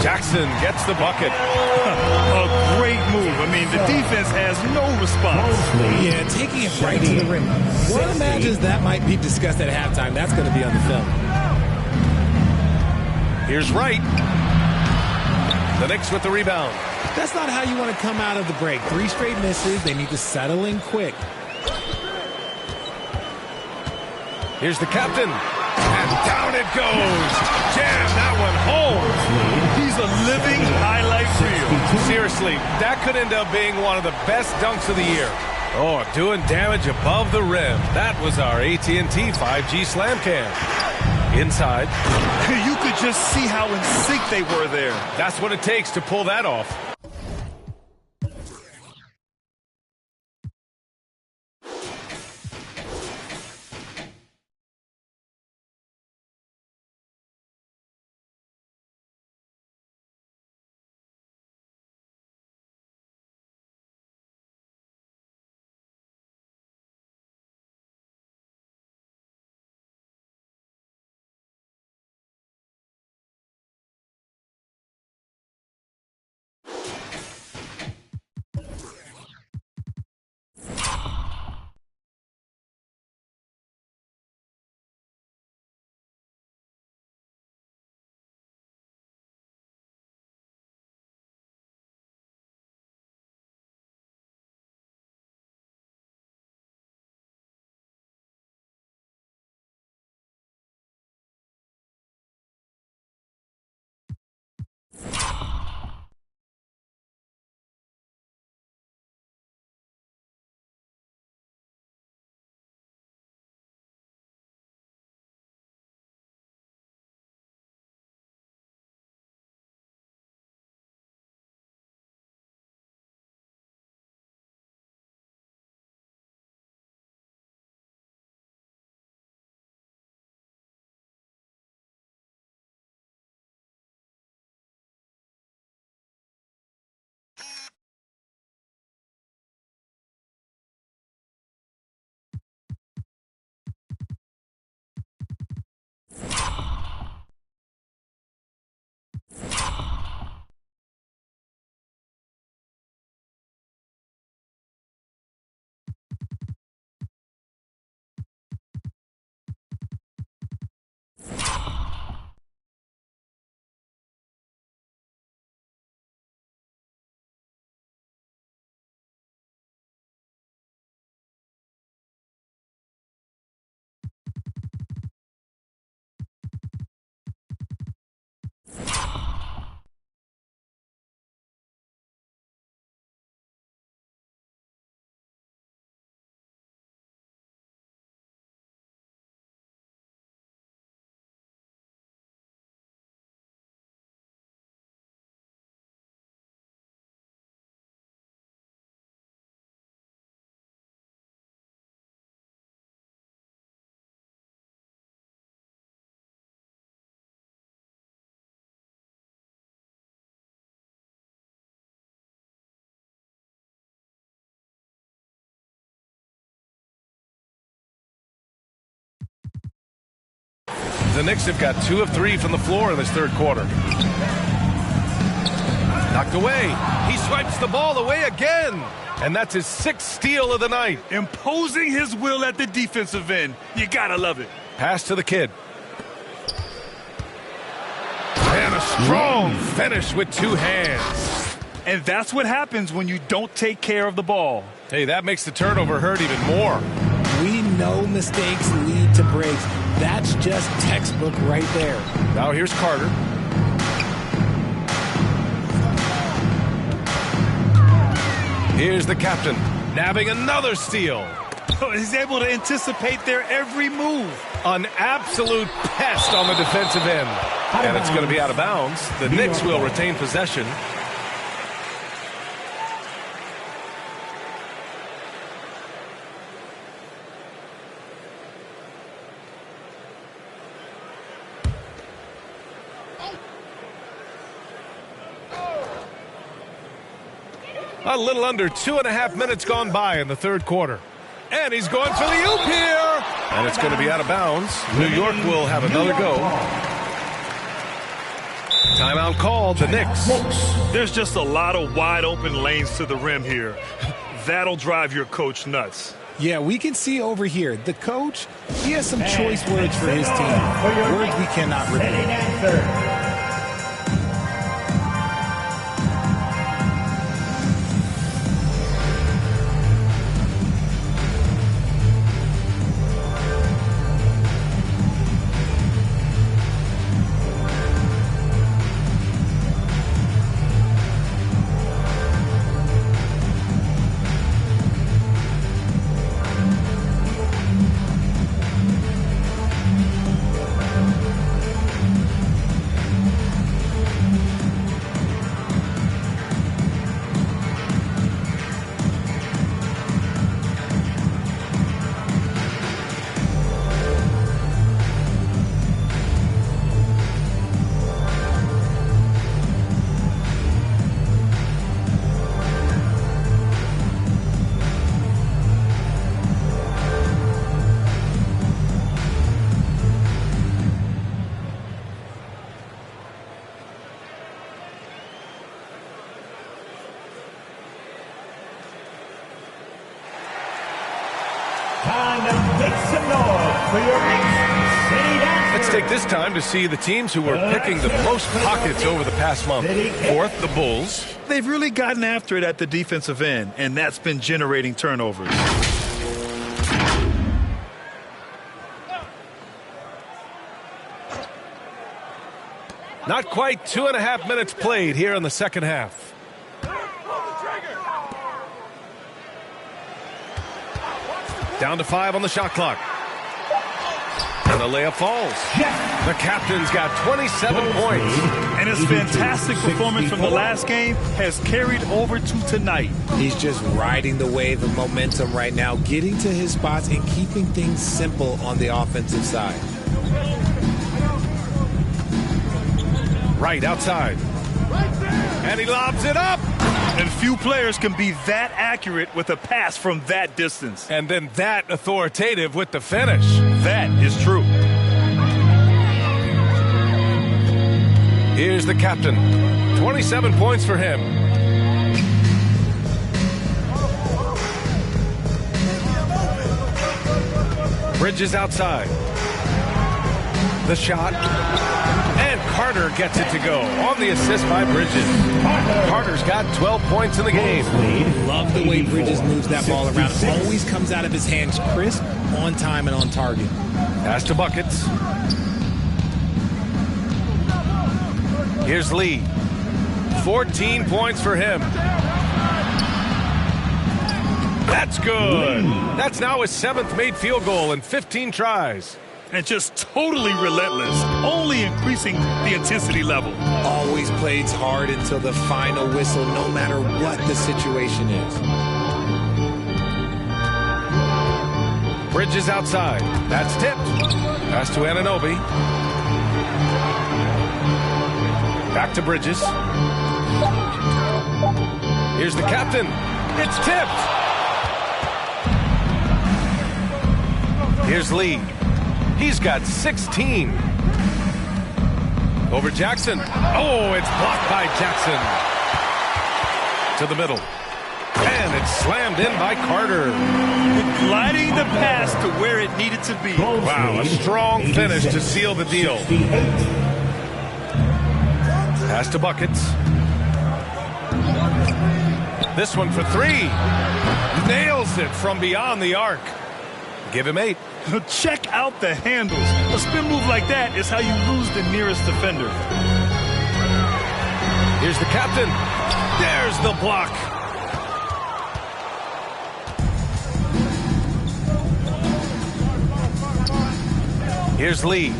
Jackson gets the bucket. A great move. I mean, the defense has no response. Yeah, taking it right to the rim. One imagines that might be discussed at halftime. That's going to be on the film. Here's Wright. The Knicks with the rebound. That's not how you want to come out of the break. 3 straight misses. They need to settle in quick. Here's the captain. And down it goes. Jam that one home. He's a living highlight reel. Seriously, that could end up being one of the best dunks of the year. Oh, doing damage above the rim. That was our AT&T 5G Slam Cam. Inside. You could just see how in sync they were there. That's what it takes to pull that off. The Knicks have got 2 of 3 from the floor in this third quarter. Knocked away. He swipes the ball away again. And that's his 6th steal of the night. Imposing his will at the defensive end. You gotta love it. Pass to the kid. And a strong finish with 2 hands. And that's what happens when you don't take care of the ball. Hey, that makes the turnover hurt even more. We know mistakes lead to breaks. That's just textbook right there. Now here's Carter. Here's the captain, nabbing another steal. He's able to anticipate their every move. An absolute pest on the defensive end. And it's going to be out of bounds. The Knicks will retain possession. A little under 2.5 minutes gone by in the third quarter. And he's going for the oop here. And it's going to be out of bounds. New York will have another go. Timeout called, the Knicks. There's just a lot of wide open lanes to the rim here. That'll drive your coach nuts. Yeah, we can see over here, the coach, he has some choice words for his team. Words we cannot repeat. Let's take this time to see the teams who are picking the most pockets over the past month. Fourth, the Bulls. They've really gotten after it at the defensive end, and that's been generating turnovers. Not quite 2.5 minutes played here in the second half. Down to 5 on the shot clock. And the layup falls. The captain's got 27 points. And his fantastic performance from the last game has carried over to tonight. He's just riding the wave of momentum right now, getting to his spots and keeping things simple on the offensive side. Right outside. And he lobs it up. And few players can be that accurate with a pass from that distance. And then that authoritative with the finish. That is true. Here's the captain. 27 points for him. Bridges outside. The shot. And Carter gets it to go on the assist by Bridges. Carter's got 12 points in the game. Love the way Bridges moves that ball around. Always comes out of his hands crisp, on time, and on target. Pass to buckets. Here's Lee. 14 points for him. That's good. That's now his 7th made field goal in 15 tries. And just totally relentless, only increasing the intensity level. Always plays hard until the final whistle, no matter what the situation is. Bridges outside. That's tipped. Pass to Anunoby. Back to Bridges. Here's the captain. It's tipped. Here's Lee. He's got 16. Over Jackson. Oh, it's blocked by Jackson. To the middle. And it's slammed in by Carter. Gliding the pass to where it needed to be. Wow, a strong finish to seal the deal. Pass to buckets. This one for 3. Nails it from beyond the arc. Give him 8. Check out the handles. A spin move like that is how you lose the nearest defender. Here's the captain. There's the block. Here's Lee,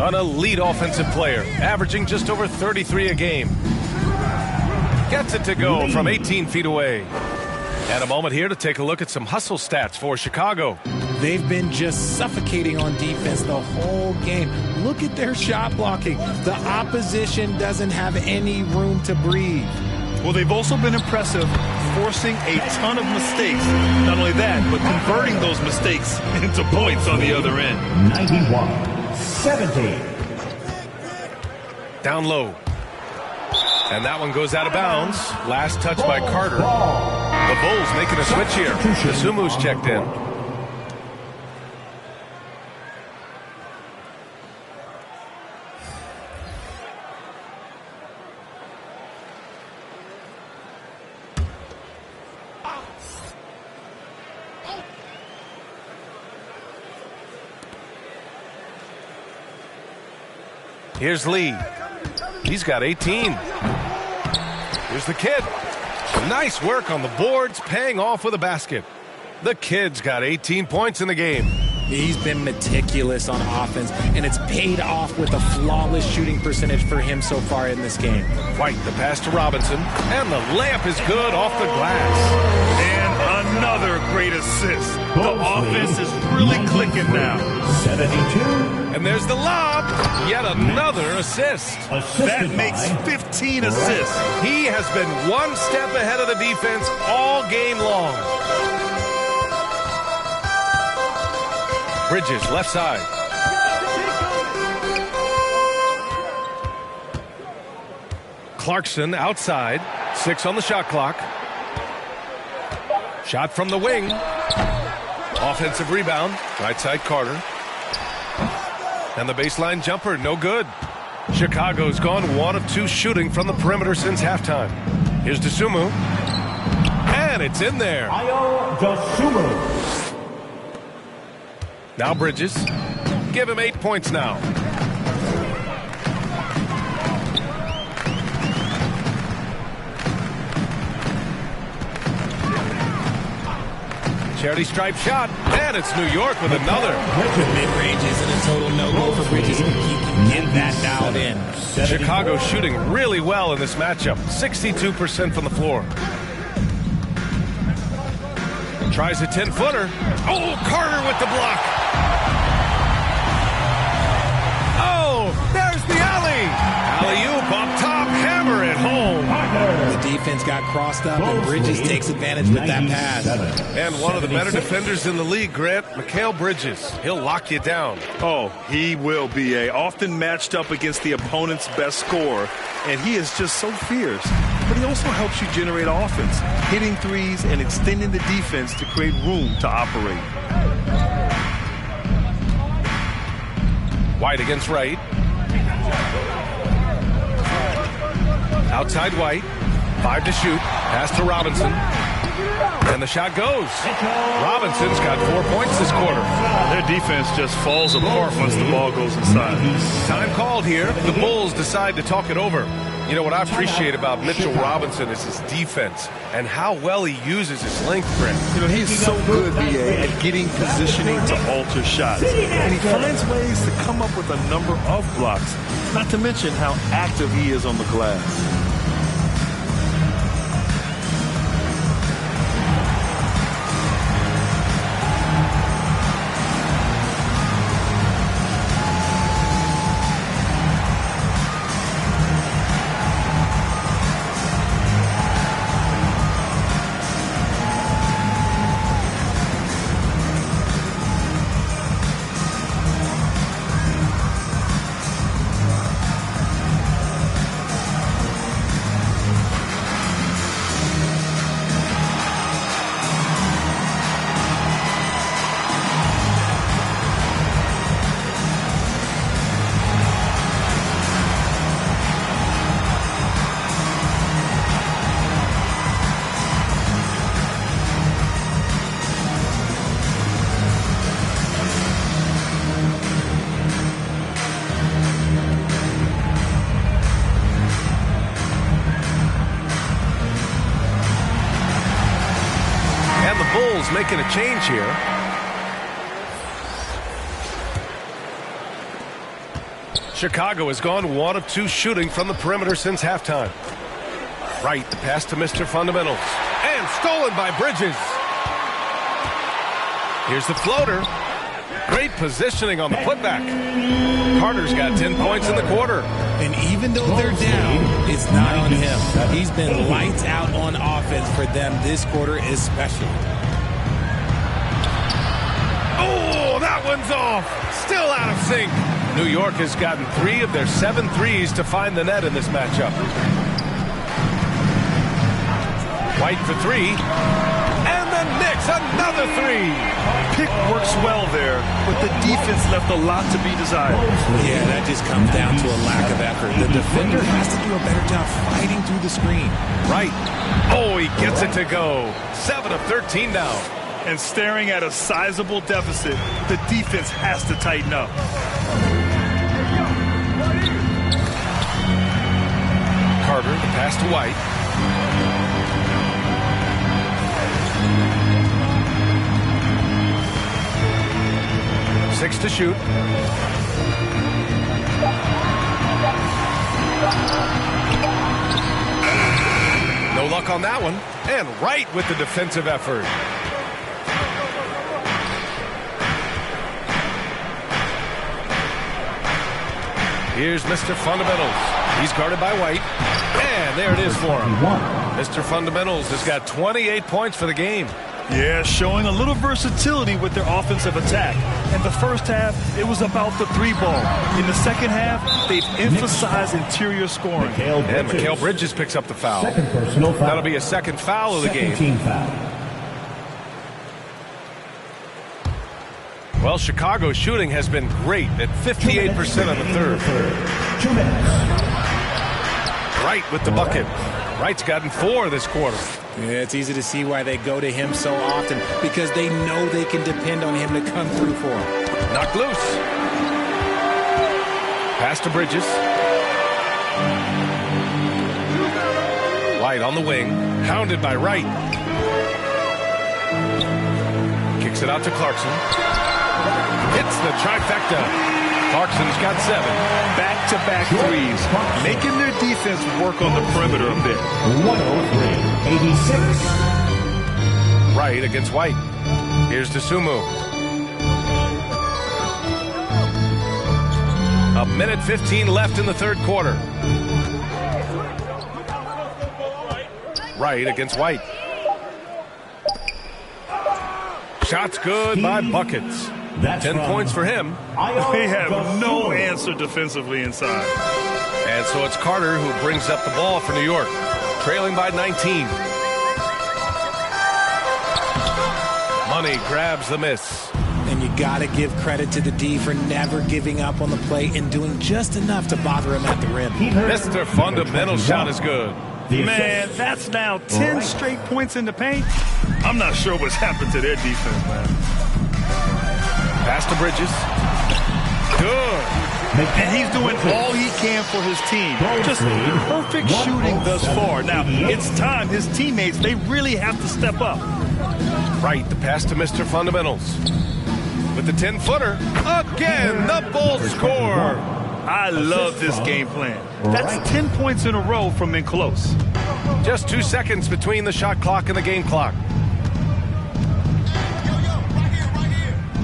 an elite offensive player, averaging just over 33 a game. Gets it to go from 18 feet away. And a moment here to take a look at some hustle stats for Chicago. They've been just suffocating on defense the whole game. Look at their shot blocking. The opposition doesn't have any room to breathe. Well, they've also been impressive, forcing a ton of mistakes. Not only that, but converting those mistakes into points on the other end. 91-70. Down low. And that one goes out of bounds. Last touch by Carter. The Bulls making a switch here. Asumu's checked in. Here's Lee. He's got 18. Here's the kid. Nice work on the boards, paying off with a basket. The kid's got 18 points in the game. He's been meticulous on offense, and it's paid off with a flawless shooting percentage for him so far in this game. White, the pass to Robinson, and the layup is good off the glass. And another great assist. The offense is really clicking now. 72. And there's the lob. Yet another assist. That makes 15 assists. He has been one step ahead of the defense all game long. Bridges, left side. Clarkson outside. 6 on the shot clock. Shot from the wing. Offensive rebound. Right side Carter. And the baseline jumper, no good. Chicago's gone 1 of 2 shooting from the perimeter since halftime. Here's Dosunmu. And it's in there. Ayo Dosunmu. Now Bridges. Give him 8 points now. Charity stripe shot, and it's New York with another. Mid-range isn't a total no-go for Bridges. He can get that dialed in. Chicago shooting really well in this matchup. 62% from the floor. Tries a 10-footer. Oh, Carter with the block. Oh, there's the alley. Alley-oop up top, hammer it home. The defense got crossed up, and Bridges takes advantage with that pass. And one of the better defenders in the league, Grant, Mikal Bridges. He'll lock you down. Oh, he will be often matched up against the opponent's best scorer, and he is just so fierce. But he also helps you generate offense, hitting threes and extending the defense to create room to operate. White against Wright. Outside White. 5 to shoot. Pass to Robinson. And the shot goes. Robinson's got 4 points this quarter. Their defense just falls apart once the ball goes inside. Time called here. The Bulls decide to talk it over. You know, what I appreciate about Mitchell Robinson is his defense and how well he uses his length, Brent. You know, he's so good, B.A., at getting positioning to alter shots. And he finds ways to come up with a number of blocks, not to mention how active he is on the glass. Making a change here. Chicago has gone 1 of 2 shooting from the perimeter since halftime. Wright, the pass to Mr. Fundamentals. And stolen by Bridges. Here's the floater. Great positioning on the putback. Carter's got 10 points in the quarter. And even though they're down, it's not on him. He's been lights out on offense for them this quarter especially. Oh, that one's off. Still out of sync. New York has gotten 3 of their 7 threes to find the net in this matchup. White for 3. And the Knicks another 3. Pick works well there, but the defense left a lot to be desired. Yeah, that just comes down to a lack of effort. The defender has to do a better job fighting through the screen. Right. Oh, he gets it to go. 7 of 13 now. And staring at a sizable deficit, the defense has to tighten up. Carter, the pass to White. Six to shoot. No luck on that one. And Wright with the defensive effort. Here's Mr. Fundamentals. He's guarded by White. And there it is for him. Mr. Fundamentals has got 28 points for the game. Yeah, showing a little versatility with their offensive attack. In the first half, it was about the 3-ball. In the second half, they've emphasized interior scoring. And Mikal Bridges picks up the foul. That'll be a second foul of the game. Well, Chicago's shooting has been great at 58% on the third. Wright with the bucket. Wright's gotten 4 this quarter. Yeah, it's easy to see why they go to him so often, because they know they can depend on him to come through for them. Knocked loose. Pass to Bridges. White on the wing. Hounded by Wright. Kicks it out to Clarkson. Hits the trifecta. Clarkson's got 7. Back-to-back threes, making their defense work on the perimeter a bit. 103-86. Wright against White. Here's Dosunmu. A minute 15 left in the third quarter. Wright against White. Shots good by Buckets. 10 points for him. They have no answer defensively inside. And so it's Carter who brings up the ball for New York, trailing by 19. Money grabs the miss. And you got to give credit to the D for never giving up on the play and doing just enough to bother him at the rim. Mr. Fundamental shot is good. Man, that's now 10 straight points in the paint. I'm not sure what's happened to their defense, man. Pass to Bridges. Good. And he's doing all he can for his team. Just perfect shooting thus far. Now, it's time his teammates, they really have to step up. Right, the pass to Mr. Fundamentals. With the 10-footer. Again, the Bulls score. I love this game plan. That's 10 points in a row from in close. Just 2 seconds between the shot clock and the game clock.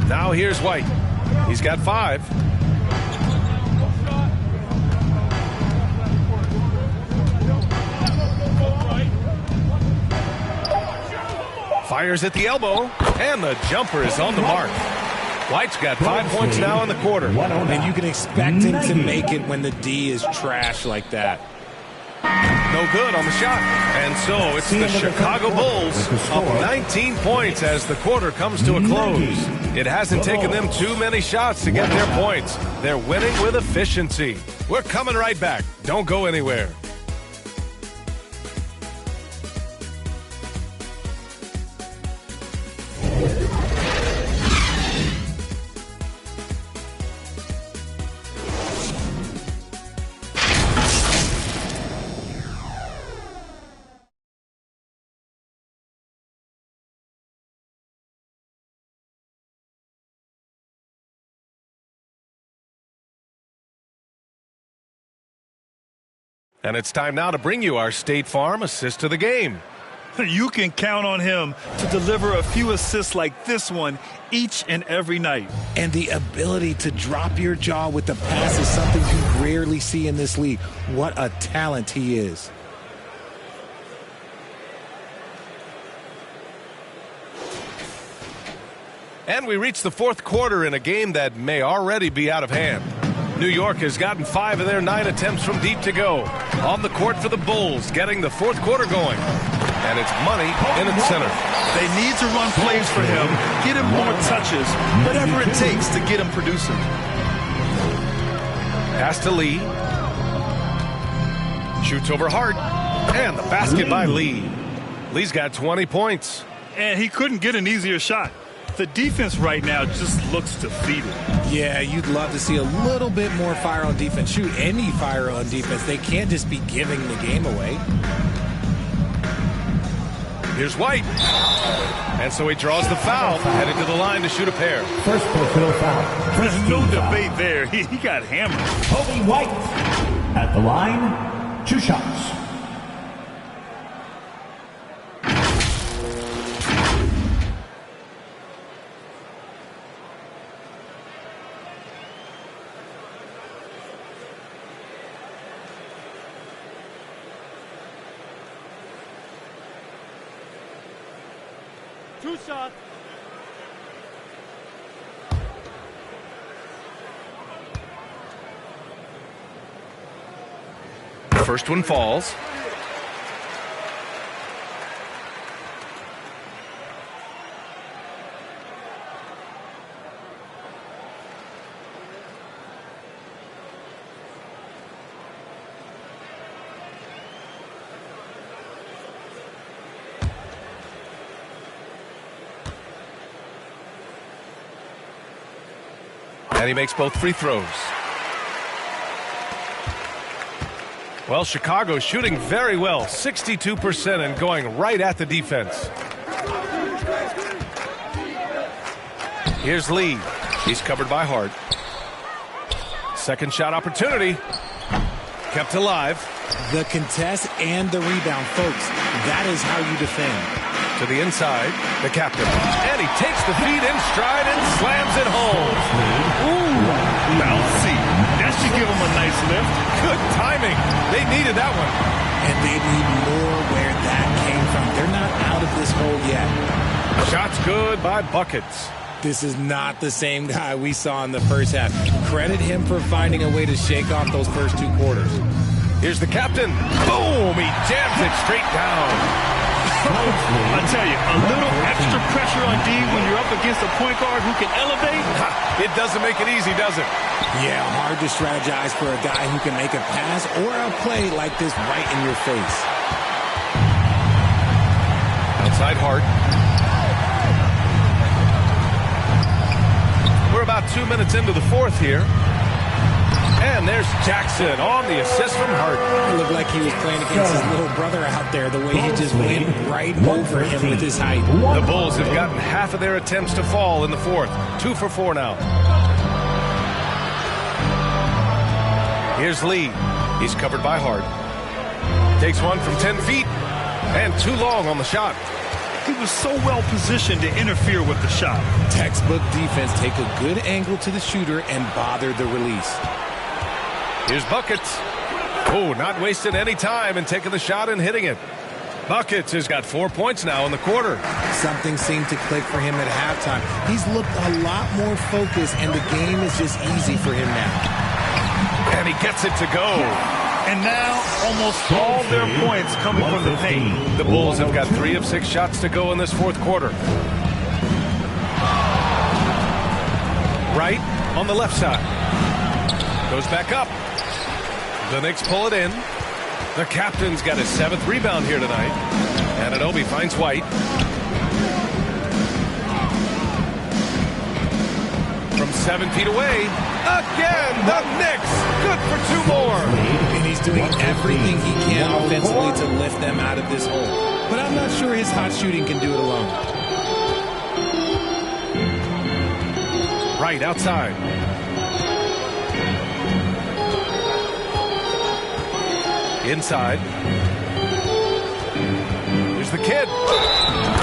Now here's White. He's got 5. Fires at the elbow, and the jumper is on the mark. White's got 5 points now in the quarter. And you can expect him to make it when the D is trash like that. No good on the shot. And so it's the Chicago Bulls up 19 points as the quarter comes to a close. It hasn't taken them too many shots to get their points. They're winning with efficiency. We're coming right back. Don't go anywhere. And it's time now to bring you our State Farm assist to the game. You can count on him to deliver a few assists like this one each and every night. And the ability to drop your jaw with the pass is something you rarely see in this league. What a talent he is. And we reach the fourth quarter in a game that may already be out of hand. New York has gotten 5 of their 9 attempts from deep to go. On the court for the Bulls, getting the fourth quarter going. And it's Money in its center. They need to run plays for him, get him more touches, whatever it takes to get him producing. Pass to Lee. Shoots over Hart. And the basket by Lee. Lee's got 20 points. And he couldn't get an easier shot. The defense right now just looks defeated. Yeah, you'd love to see a little bit more fire on defense. Shoot, any fire on defense. They can't just be giving the game away. Here's White. And so he draws the foul, headed to the line to shoot a pair. First personal foul. There's no debate there. He got hammered. Kobe White at the line, 2 shots. First one falls. And he makes both free throws. Well, Chicago's shooting very well, 62%, and going right at the defense. Here's Lee. He's covered by Hart. Second shot opportunity. Kept alive. The contest and the rebound, folks. That is how you defend. To the inside, the captain. And he takes the feed in stride and slams it home. Ooh, bouncy. That should give him a nice lift. Good timing. They needed that one. And they need more where that came from. They're not out of this hole yet. Shots good by Buckets. This is not the same guy we saw in the first half. Credit him for finding a way to shake off those first 2 quarters. Here's the captain. Boom! He jams it straight down. I tell you, a little extra pressure on D when you're up against a point guard who can elevate. It doesn't make it easy, does it? Yeah, hard to strategize for a guy who can make a pass or a play like this right in your face. Outside Hart. We're about 2 minutes into the fourth here. And there's Jackson on the assist from Hart. It looked like he was playing against his little brother out there, the way he just went right over him with his height. The Bulls have gotten half of their attempts to fall in the fourth. 2 for 4 now. Here's Lee. He's covered by Hart. Takes one from 10 feet and too long on the shot. He was so well positioned to interfere with the shot. Textbook defense. Take a good angle to the shooter and bother the release. Here's Buckets. Oh, not wasting any time and taking the shot and hitting it. Buckets has got 4 points now in the quarter. Something seemed to click for him at halftime. He's looked a lot more focused, and the game is just easy for him now. And he gets it to go. And now almost all their points coming from the paint. The Bulls have got 3 of 6 shots to go in this fourth quarter. Right on the left side. Goes back up. The Knicks pull it in. The captain's got his 7th rebound here tonight. Anunoby finds White. From 7 feet away. Again, the Knicks. Good for 2 more. And he's doing everything he can offensively to lift them out of this hole. But I'm not sure his hot shooting can do it alone. Right outside. Inside. Here's the kid.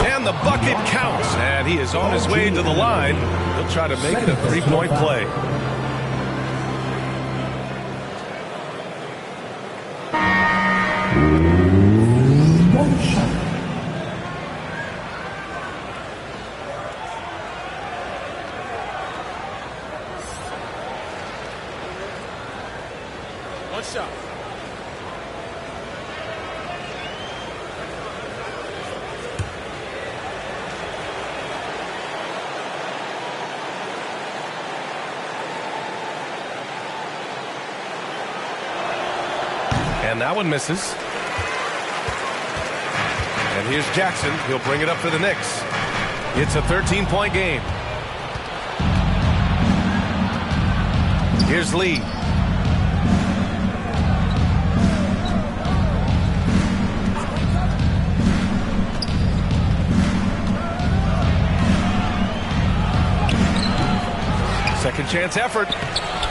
And the bucket counts. And he is on his way to the line. He'll try to make it a three-point play. One shot. And that one misses. And here's Jackson. He'll bring it up for the Knicks. It's a 13-point game. Here's Lee. Second chance effort.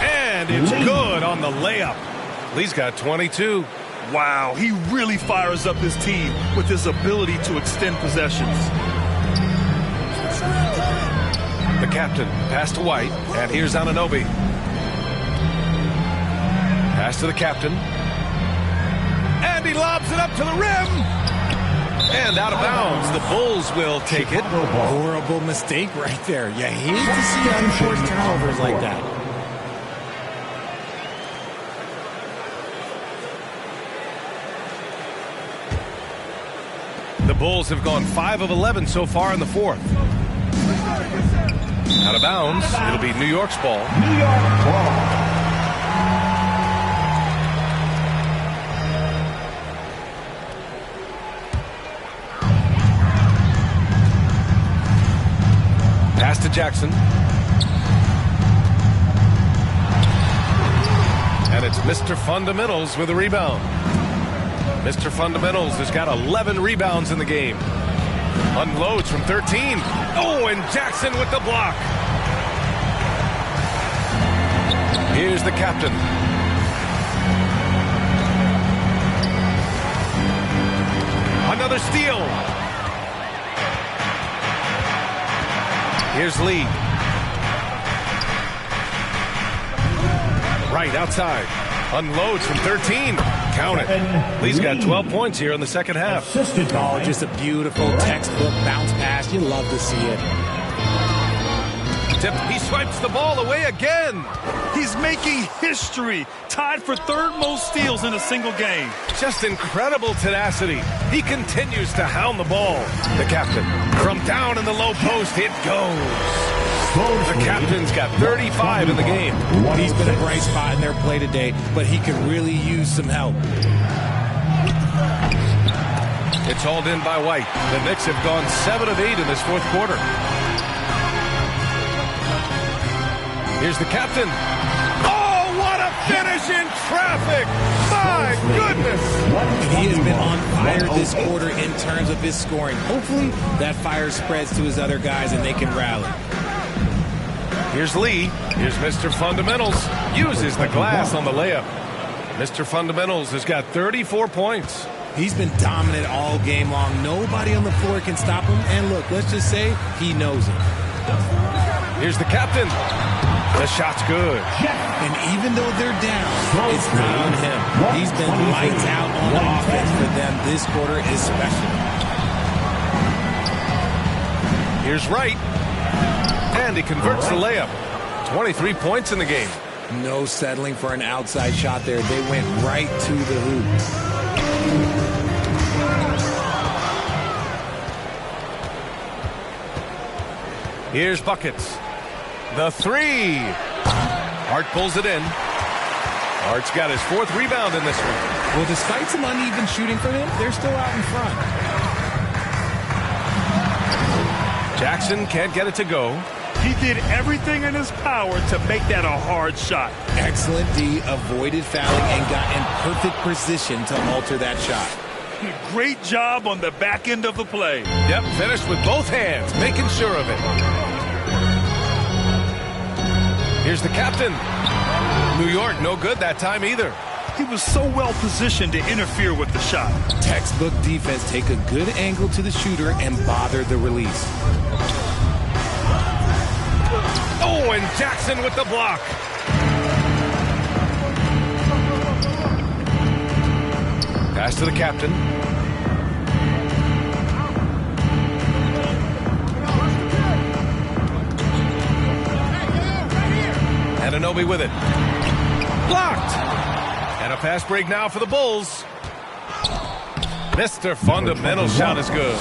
And it's good on the layup. Lee's got 22. Wow, he really fires up his team with his ability to extend possessions. The captain, pass to White, and here's Anunoby. Pass to the captain. And he lobs it up to the rim. And out of bounds. The Bulls will take it. Horrible mistake right there. You hate to see unforced turnovers like that. The Bulls have gone 5 of 11 so far in the fourth. Out of bounds. It'll be New York's ball. New York ball. Pass to Jackson. And it's Mr. Fundamentals with a rebound. Mr. Fundamentals has got 11 rebounds in the game. Unloads from 13. Oh, and Jackson with the block. Here's the captain. Another steal. Here's Lee. Right outside. Unloads from 13. Count it. Lee's got 12 points here in the second half. Oh, just a beautiful textbook bounce pass. You love to see it. Tipped. He swipes the ball away again. He's making history. Tied for third most steals in a single game. Just incredible tenacity. He continues to hound the ball. The captain. From down in the low post, it goes. The captain's got 35 in the game. He's been a bright spot in their play today, but he could really use some help. It's hauled in by White. The Knicks have gone 7 of 8 in this fourth quarter. Here's the captain. Oh, what a finish in traffic! My goodness! And he has been on fire this quarter in terms of his scoring. Hopefully that fire spreads to his other guys and they can rally. Here's Lee. Here's Mr. Fundamentals. Uses the glass on the layup. Mr. Fundamentals has got 34 points. He's been dominant all game long. Nobody on the floor can stop him. And look, let's just say he knows it. Here's the captain. The shot's good. And even though they're down, it's not on him. He's been lights out on offense for them this quarter especially. Here's Wright. And he converts the layup. 23 points in the game. No settling for an outside shot there. They went right to the hoop. Here's buckets. The three. Hart pulls it in. Hart's got his 4th rebound in this one. Well, despite some uneven shooting for them, they're still out in front. Jackson can't get it to go. He did everything in his power to make that a hard shot. Excellent D, avoided fouling and got in perfect position to alter that shot. Great job on the back end of the play. Yep, finished with both hands, making sure of it. Here's the captain. New York, no good that time either. He was so well positioned to interfere with the shot. Textbook defense, take a good angle to the shooter and bother the release. Oh, and Jackson with the block. Pass to the captain. Anunoby with it. Blocked. And a fast break now for the Bulls. Mr. Fundamental shot is good.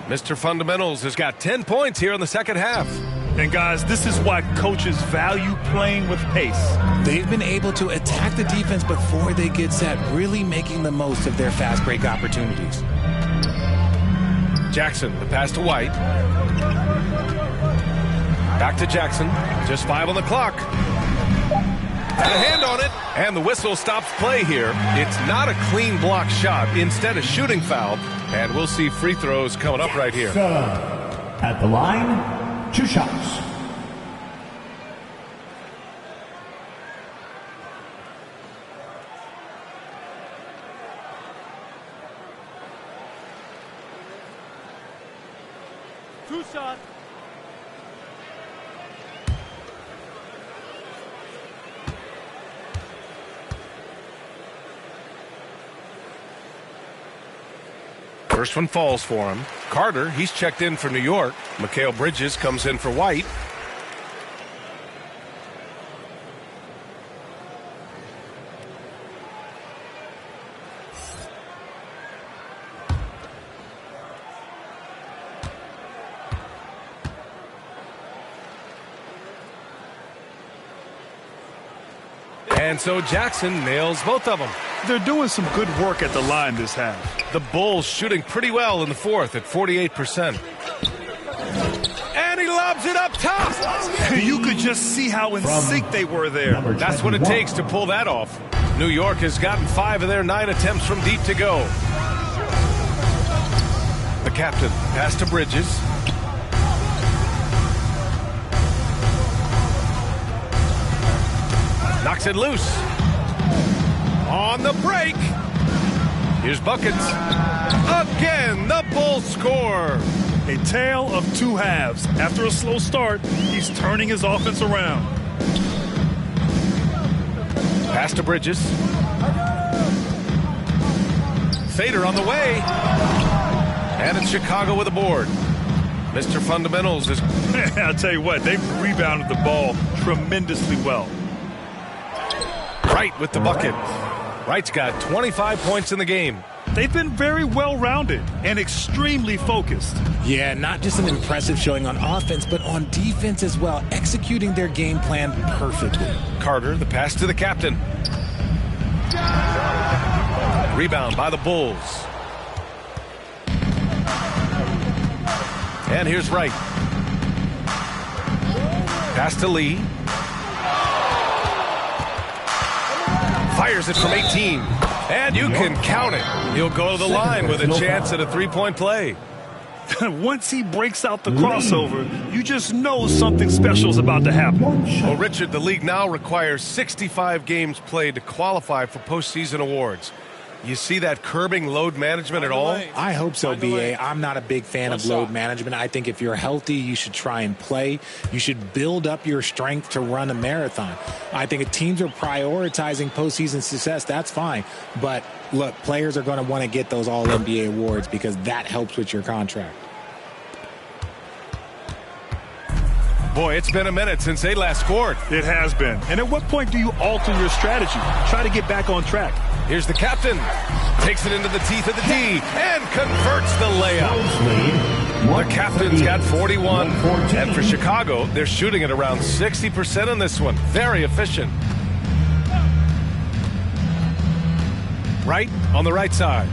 Mr. Fundamentals has got 10 points here in the second half. And guys, this is why coaches value playing with pace. They've been able to attack the defense before they get set, really making the most of their fast break opportunities. Jackson, the pass to White. Back to Jackson. Just 5 on the clock. And a hand on it. And the whistle stops play here. It's not a clean block shot. Instead, a shooting foul. And we'll see free throws coming up right here. At the line, 2 shots. Two shots. First one falls for him. Carter, he's checked in for New York. Mikal Bridges comes in for White. And so Jackson nails both of them. They're doing some good work at the line this half. The Bulls shooting pretty well in the fourth at 48%. And he lobs it up top. You could just see how in sync they were there. That's what it takes to pull that off. New York has gotten 5 of their 9 attempts from deep to go. The captain, pass to Bridges. Knocks it loose. On the break. Here's buckets. Again, the Bulls score. A tale of 2 halves. After a slow start, he's turning his offense around. Pass to Bridges. Fader on the way. And it's Chicago with a board. Mr. Fundamentals is... I'll tell you what, they've rebounded the ball tremendously well. Wright with the bucket. Wright's got 25 points in the game. They've been very well-rounded and extremely focused. Yeah, not just an impressive showing on offense, but on defense as well, executing their game plan perfectly. Carter, the pass to the captain. Rebound by the Bulls. And here's Wright. Pass to Lee. Fires it from 18. And you can count it. He'll go to the line with a chance at a 3-point play. Once he breaks out the crossover, you just know something special is about to happen. Well, Richard, the league now requires 65 games played to qualify for postseason awards. You see that curbing load management at all? I hope so, B.A. I'm not a big fan of load management. I think if you're healthy, you should try and play. You should build up your strength to run a marathon. I think if teams are prioritizing postseason success, that's fine. But, look, players are going to want to get those All-NBA awards because that helps with your contract. Boy, it's been a minute since they last scored. It has been. And at what point do you alter your strategy? Try to get back on track. Here's the captain. Takes it into the teeth of the D and converts the layup. The captain's got 41. And for Chicago, they're shooting at around 60% on this one. Very efficient. Right on the right side.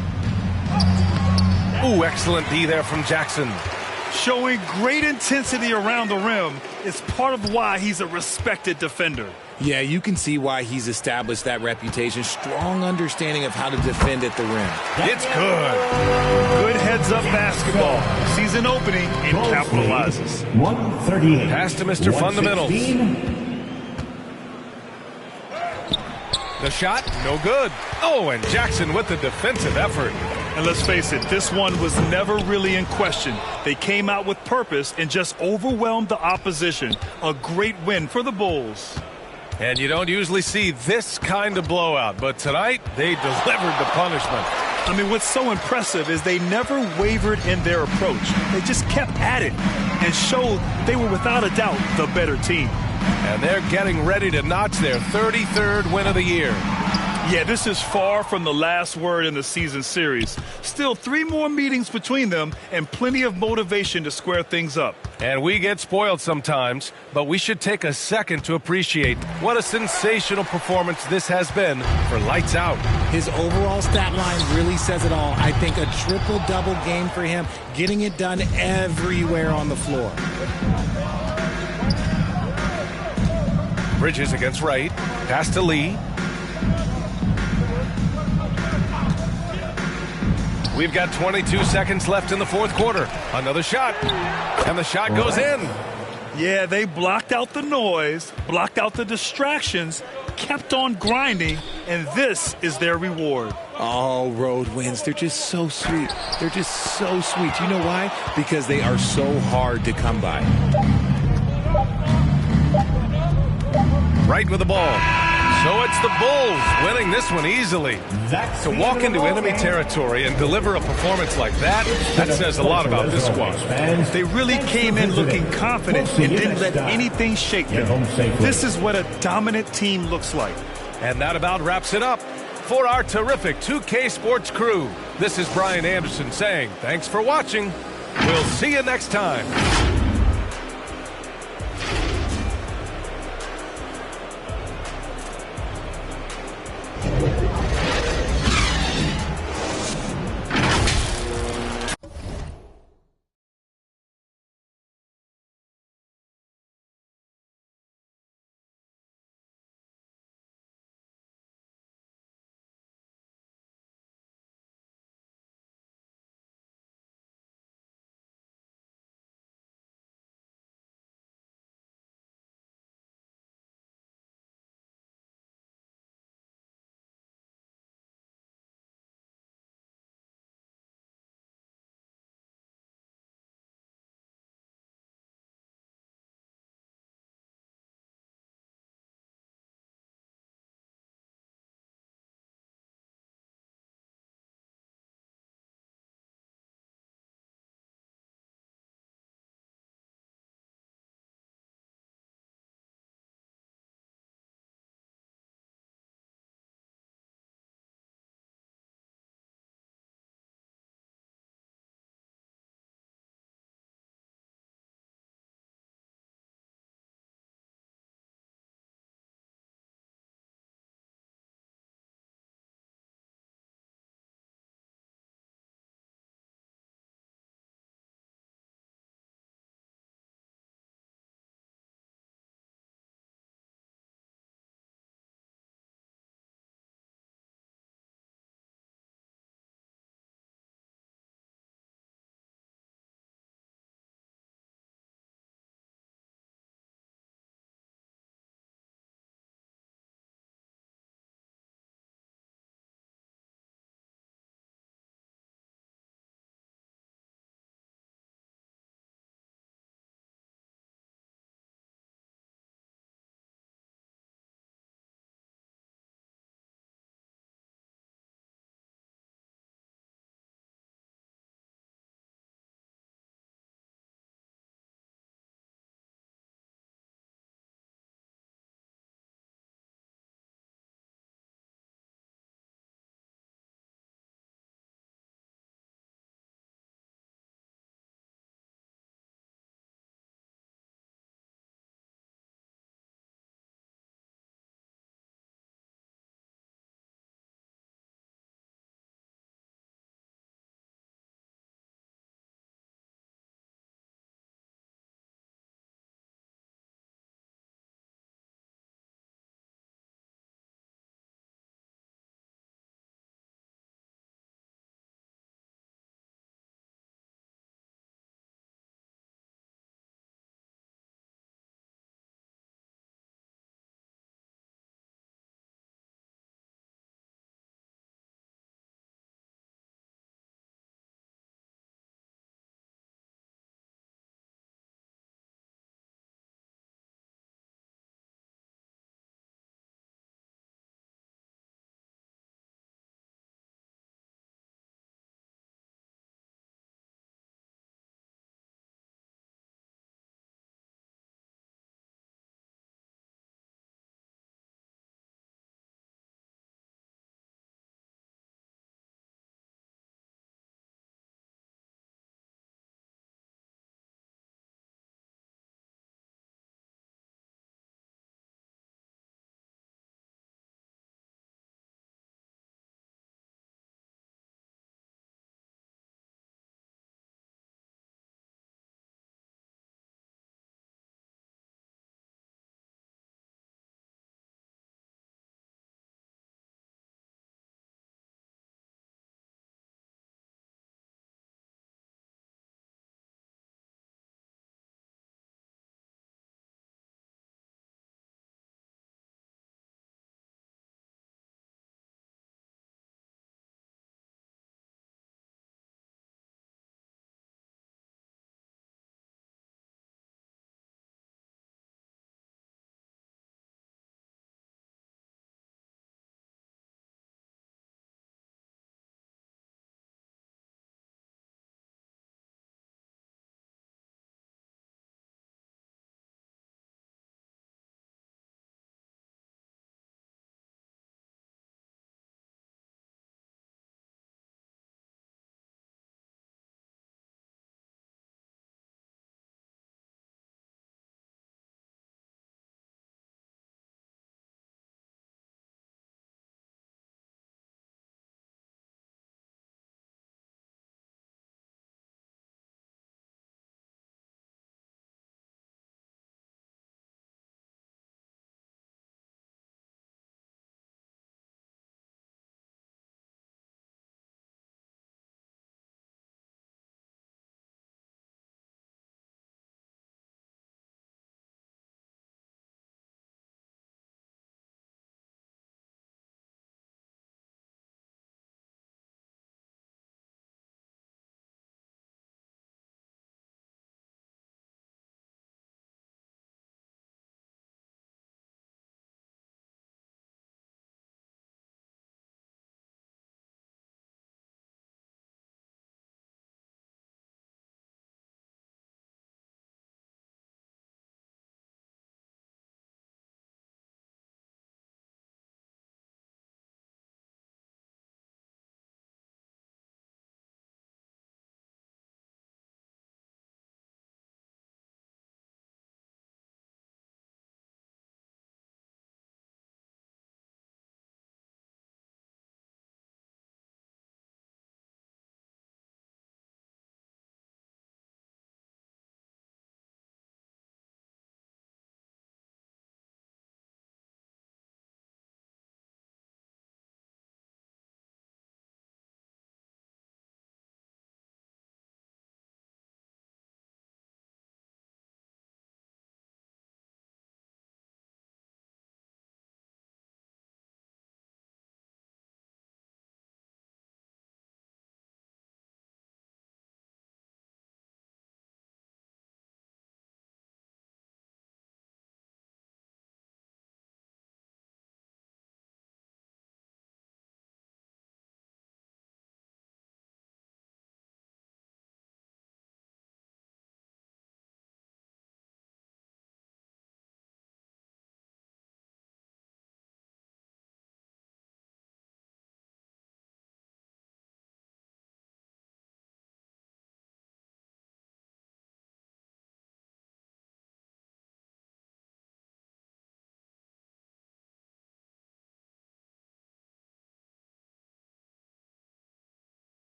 Ooh, excellent D there from Jackson. Showing great intensity around the rim is part of why he's a respected defender. Yeah, you can see why he's established that reputation. Strong understanding of how to defend at the rim. It's good. Good heads-up basketball. Season opening and capitalizes. 138. Pass to Mr. Fundamentals. The shot, no good. Oh, and Jackson with the defensive effort. And let's face it, this one was never really in question. They came out with purpose and just overwhelmed the opposition. A great win for the Bulls. And you don't usually see this kind of blowout, but tonight they delivered the punishment. I mean, what's so impressive is they never wavered in their approach. They just kept at it and showed they were without a doubt the better team. And they're getting ready to notch their 33rd win of the year. Yeah, this is far from the last word in the season series. Still 3 more meetings between them and plenty of motivation to square things up. And we get spoiled sometimes, but we should take a second to appreciate what a sensational performance this has been for Lights Out. His overall stat line really says it all. I think a triple-double game for him, getting it done everywhere on the floor. Bridges against Wright. Pass to Lee. We've got 22 seconds left in the fourth quarter. Another shot. And the shot goes in. Yeah, they blocked out the noise, blocked out the distractions, kept on grinding, and this is their reward. All road wins. They're just so sweet. They're just so sweet. You know why? Because they are so hard to come by. Right with the ball. So it's the Bulls winning this one easily. To walk into enemy territory and deliver a performance like that, that says a lot about this squad. They really came in looking confident and didn't let anything shake them. This is what a dominant team looks like. And that about wraps it up. For our terrific 2K Sports crew, this is Brian Anderson saying thanks for watching. We'll see you next time.